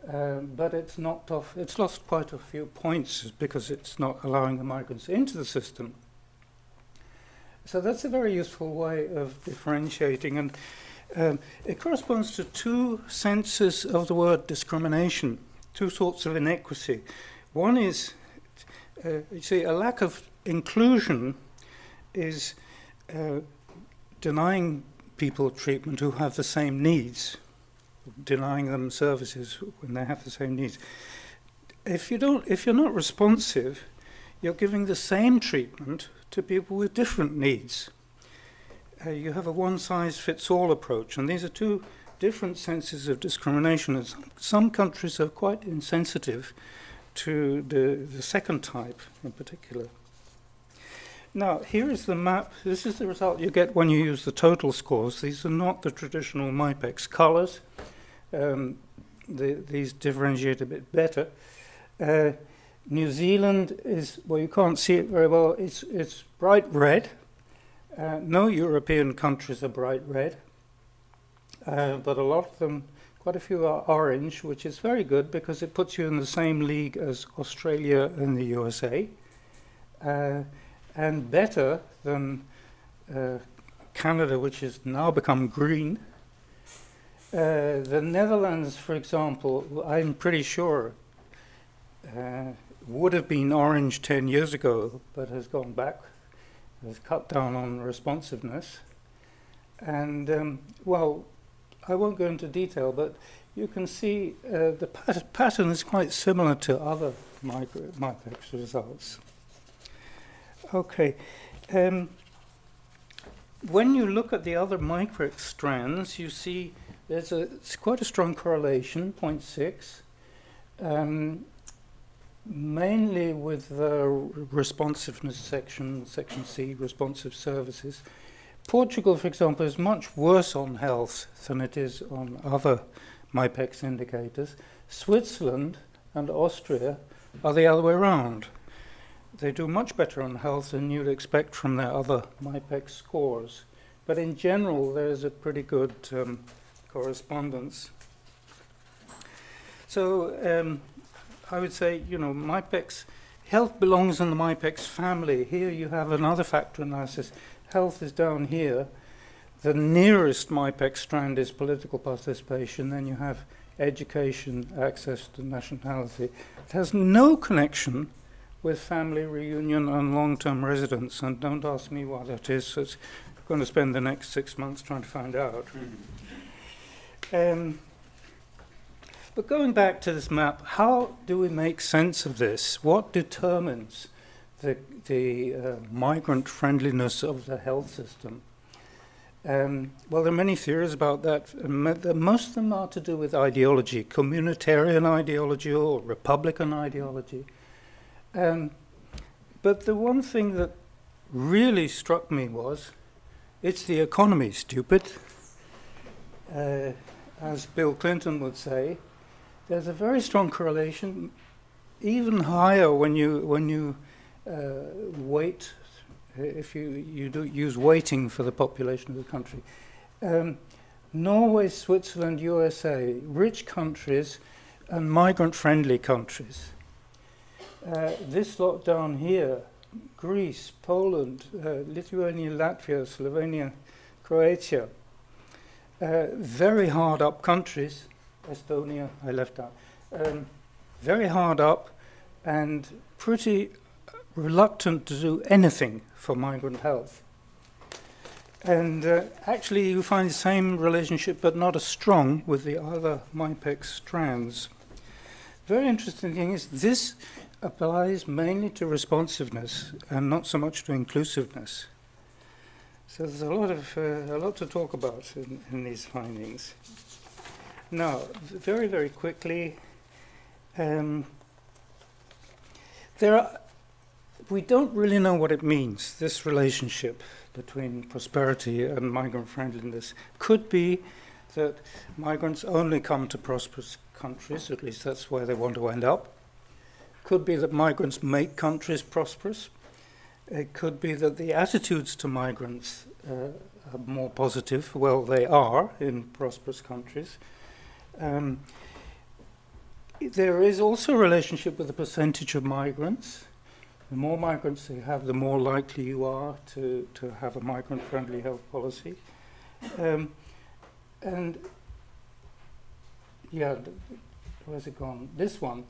But it's knocked off, it's lost quite a few points because it's not allowing the migrants into the system. So that's a very useful way of differentiating, and it corresponds to 2 senses of the word discrimination, 2 sorts of inequity. One is, you see, a lack of inclusion is denying people treatment who have the same needs, denying them services when they have the same needs. If you're not responsive, you're giving the same treatment to people with different needs. You have a one-size-fits-all approach, and these are 2 different senses of discrimination. And some countries are quite insensitive to the second type in particular. Now, here is the map. This is the result you get when you use the total scores. These are not the traditional MIPEX colors. these differentiate a bit better. New Zealand is, well, you can't see it very well, it's bright red. No European countries are bright red, but a lot of them, quite a few are orange, which is very good because it puts you in the same league as Australia and the USA, and better than Canada, which has now become green. The Netherlands, for example, I'm pretty sure would have been orange 10 years ago, but has gone back, has cut down on responsiveness. And, well, I won't go into detail, but you can see the pattern is quite similar to other MIPEX results. Okay. When you look at the other MIPEX strands, you see it's quite a strong correlation, 0.6. Mainly with the responsiveness section C, responsive services. Portugal, for example, is much worse on health than it is on other MIPEX indicators. Switzerland and Austria are the other way around. They do much better on health than you'd expect from their other MIPEX scores. But in general, there's a pretty good correspondence. So, I would say, you know, MIPEX, health belongs in the MIPEX family. Here you have another factor analysis. Health is down here. The nearest MIPEX strand is political participation. Then you have education, access to nationality. It has no connection with family reunion and long-term residence. And don't ask me what that is. I'm going to spend the next 6 months trying to find out. But going back to this map, how do we make sense of this? What determines the migrant friendliness of the health system? Well, there are many theories about that. Most of them are to do with ideology, communitarian ideology or Republican ideology. But the one thing that really struck me was, it's the economy, stupid. As Bill Clinton would say, there's a very strong correlation, even higher when you weight, if you do use weighting for the population of the country. Norway, Switzerland, USA, rich countries and migrant-friendly countries. This lot down here, Greece, Poland, Lithuania, Latvia, Slovenia, Croatia, very hard up countries. Estonia, I left out. Very hard up and pretty reluctant to do anything for migrant health. And actually you find the same relationship, but not as strong with the other MIPEX strands. Very interesting thing is this applies mainly to responsiveness and not so much to inclusiveness. So there's a lot to talk about in these findings. Now, very, very quickly, we don't really know what it means, this relationship between prosperity and migrant friendliness. Could be that migrants only come to prosperous countries, at least that's where they want to end up. Could be that migrants make countries prosperous. It could be that the attitudes to migrants are more positive. Well, they are in prosperous countries. There is also a relationship with the percentage of migrants. The more migrants you have, the more likely you are to have a migrant-friendly health policy. And yeah, where's it gone? This one.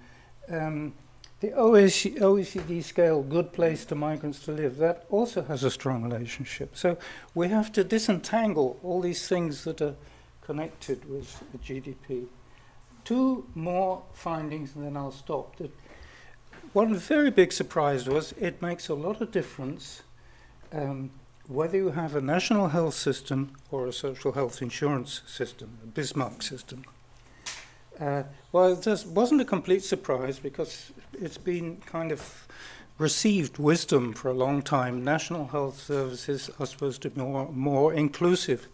The OECD scale, good place to migrants to live, that also has a strong relationship. So we have to disentangle all these things that are connected with GDP. Two more findings and then I'll stop. One very big surprise was it makes a lot of difference whether you have a national health system or a social health insurance system, a Bismarck system. Well, this wasn't a complete surprise because it's been kind of received wisdom for a long time. National health services are supposed to be more inclusive.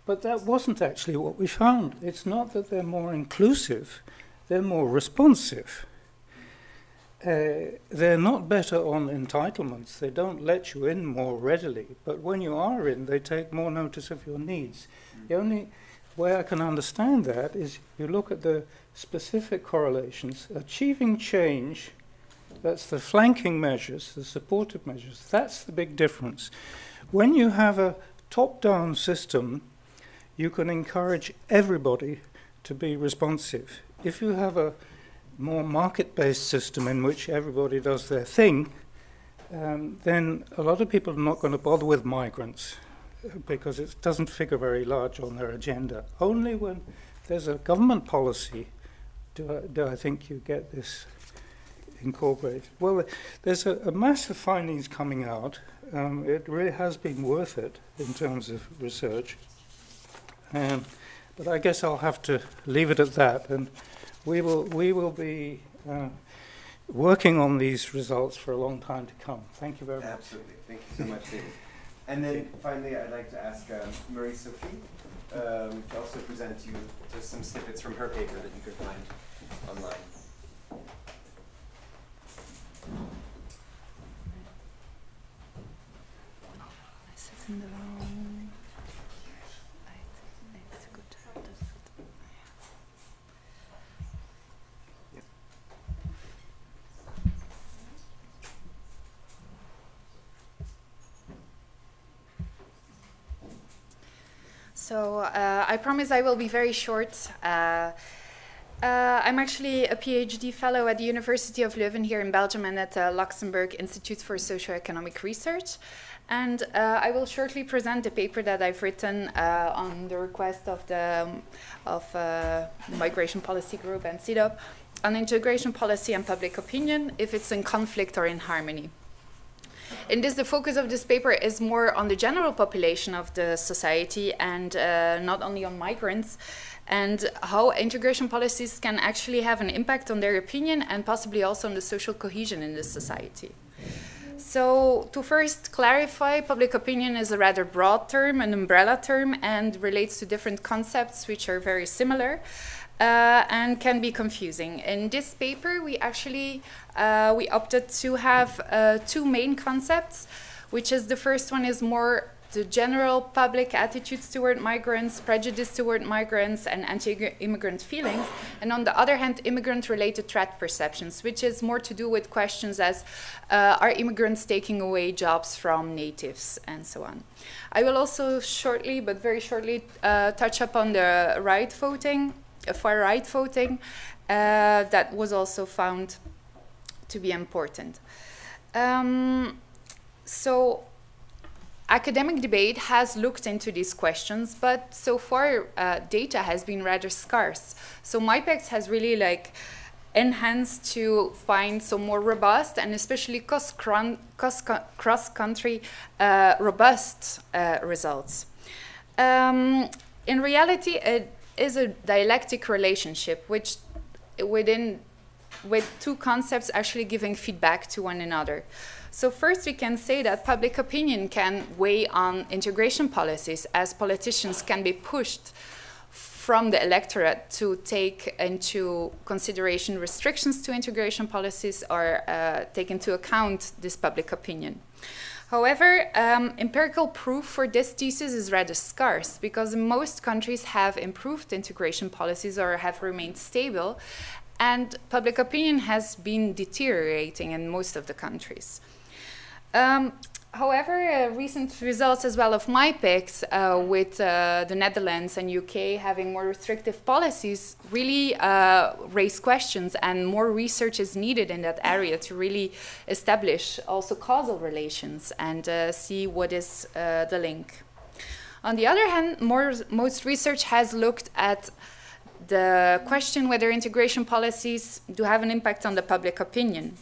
But that wasn't actually what we found. It's not that they're more inclusive, they're more responsive. They're not better on entitlements. They don't let you in more readily. But when you are in, they take more notice of your needs. The only way I can understand that is you look at the specific correlations. Achieving change, that's the flanking measures, the supportive measures. That's the big difference. When you have a top-down system, you can encourage everybody to be responsive. If you have a more market-based system in which everybody does their thing, then a lot of people are not going to bother with migrants because it doesn't figure very large on their agenda. Only when there's a government policy do I think you get this incorporated. Well, there's a mass of findings coming out. It really has been worth it in terms of research. But I guess I'll have to leave it at that. And we will be working on these results for a long time to come. Thank you very much. Absolutely. Thank you so much, David. And then finally, I'd like to ask Marie-Sophie to also present you just some snippets from her paper that you could find online. So I promise I will be very short. I'm actually a PhD fellow at the University of Leuven here in Belgium and at the Luxembourg Institute for Socioeconomic Research. And I will shortly present the paper that I've written on the request of the Migration Policy Group and CEDAW on integration policy and public opinion, if it's in conflict or in harmony. In this, the focus of this paper is more on the general population of the society and not only on migrants, and how integration policies can actually have an impact on their opinion and possibly also on the social cohesion in the society. So to first clarify, public opinion is a rather broad term, an umbrella term, and relates to different concepts which are very similar. And can be confusing. In this paper, we actually we opted to have two main concepts, which is the first one is more the general public attitudes toward migrants, prejudice toward migrants, and anti-immigrant feelings, and on the other hand, immigrant-related threat perceptions, which is more to do with questions as are immigrants taking away jobs from natives, and so on. I will also shortly, but very shortly, touch upon the right voting, far-right voting, that was also found to be important. So academic debate has looked into these questions, but so far data has been rather scarce. So MyPEX has really enhanced to find some more robust and especially cross-country robust results. In reality, it is a dialectic relationship with two concepts actually giving feedback to one another. So first we can say that public opinion can weigh on integration policies, as politicians can be pushed from the electorate to take into consideration restrictions to integration policies or take into account this public opinion. However, empirical proof for this thesis is rather scarce because most countries have improved integration policies or have remained stable, and public opinion has been deteriorating in most of the countries. However, recent results as well of MyPEX with the Netherlands and UK having more restrictive policies really raise questions, and more research is needed in that area to really establish also causal relations and see what is the link. On the other hand, most research has looked at the question whether integration policies do have an impact on the public opinion.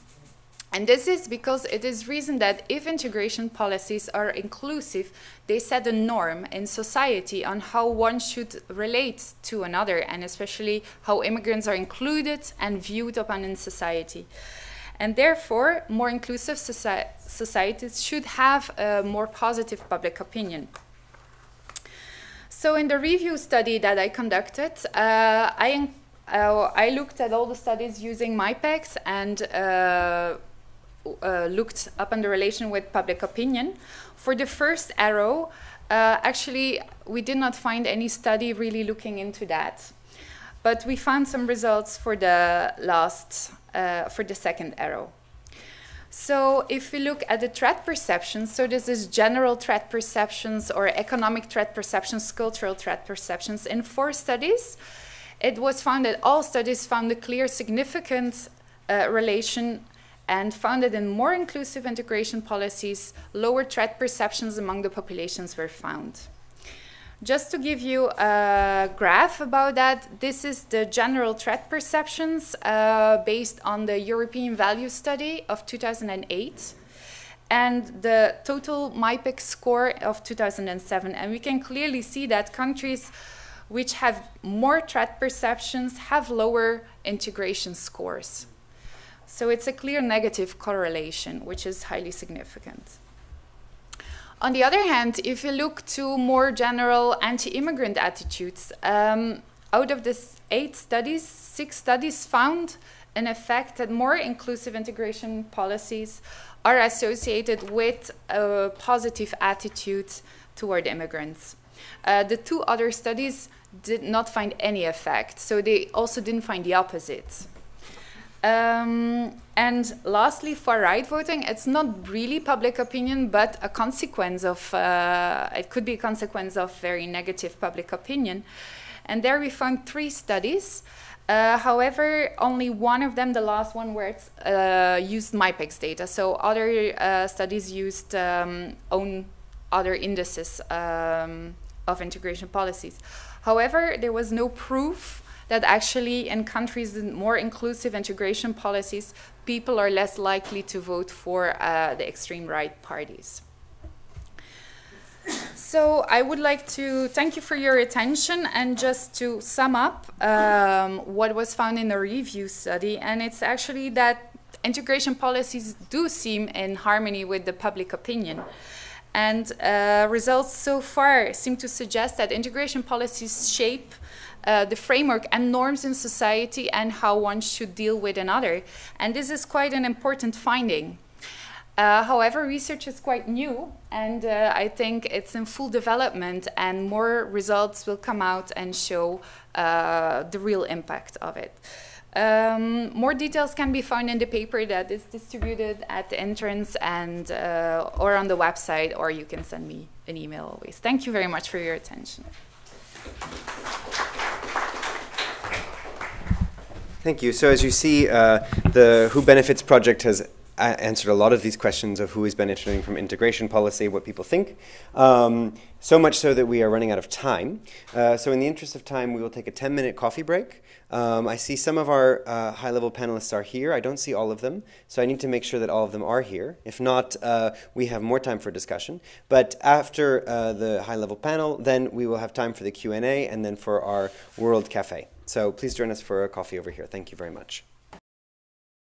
And this is because it is reasoned that if integration policies are inclusive, they set a norm in society on how one should relate to another, and especially how immigrants are included and viewed upon in society. And therefore, more inclusive societies should have a more positive public opinion. So in the review study that I conducted, I looked at all the studies using MyPEX and looked up on the relation with public opinion. For the first arrow, actually, we did not find any study really looking into that. But we found some results for the for the second arrow. So if we look at the threat perceptions, so this is general threat perceptions or economic threat perceptions, cultural threat perceptions. In 4 studies, it was found that all studies found a clear significant relation and found that in more inclusive integration policies, lower threat perceptions among the populations were found. Just to give you a graph about that, this is the general threat perceptions based on the European Value Study of 2008 and the total MyPEX score of 2007. And we can clearly see that countries which have more threat perceptions have lower integration scores. So it's a clear negative correlation, which is highly significant. On the other hand, if you look to more general anti-immigrant attitudes, out of the 8 studies, 6 studies found an effect that more inclusive integration policies are associated with a positive attitude toward immigrants. The 2 other studies did not find any effect, so they also didn't find the opposite. And lastly, far-right voting, it's not really public opinion, but a consequence of, it could be a consequence of very negative public opinion. And there we found 3 studies. However, only one of them, the last one, where it's used MyPEX data. So other studies used own other indices of integration policies. However, there was no proof that actually in countries with more inclusive integration policies, people are less likely to vote for the extreme right parties. So I would like to thank you for your attention, and just to sum up what was found in the review study, and it's actually that integration policies do seem in harmony with the public opinion. And results so far seem to suggest that integration policies shape the framework and norms in society and how one should deal with another. And this is quite an important finding. However, research is quite new, and I think it's in full development, and more results will come out and show the real impact of it. More details can be found in the paper that is distributed at the entrance and or on the website, or you can send me an email always. Thank you very much for your attention. Thank you. So as you see, the Who Benefits project has answered a lot of these questions of who is benefiting from integration policy, what people think, so much so that we are running out of time. So in the interest of time, we will take a 10-minute coffee break. I see some of our high-level panelists are here. I don't see all of them, so I need to make sure that all of them are here. If not, we have more time for discussion. But after the high-level panel, then we will have time for the Q&A and then for our World Cafe. So please join us for a coffee over here. Thank you very much.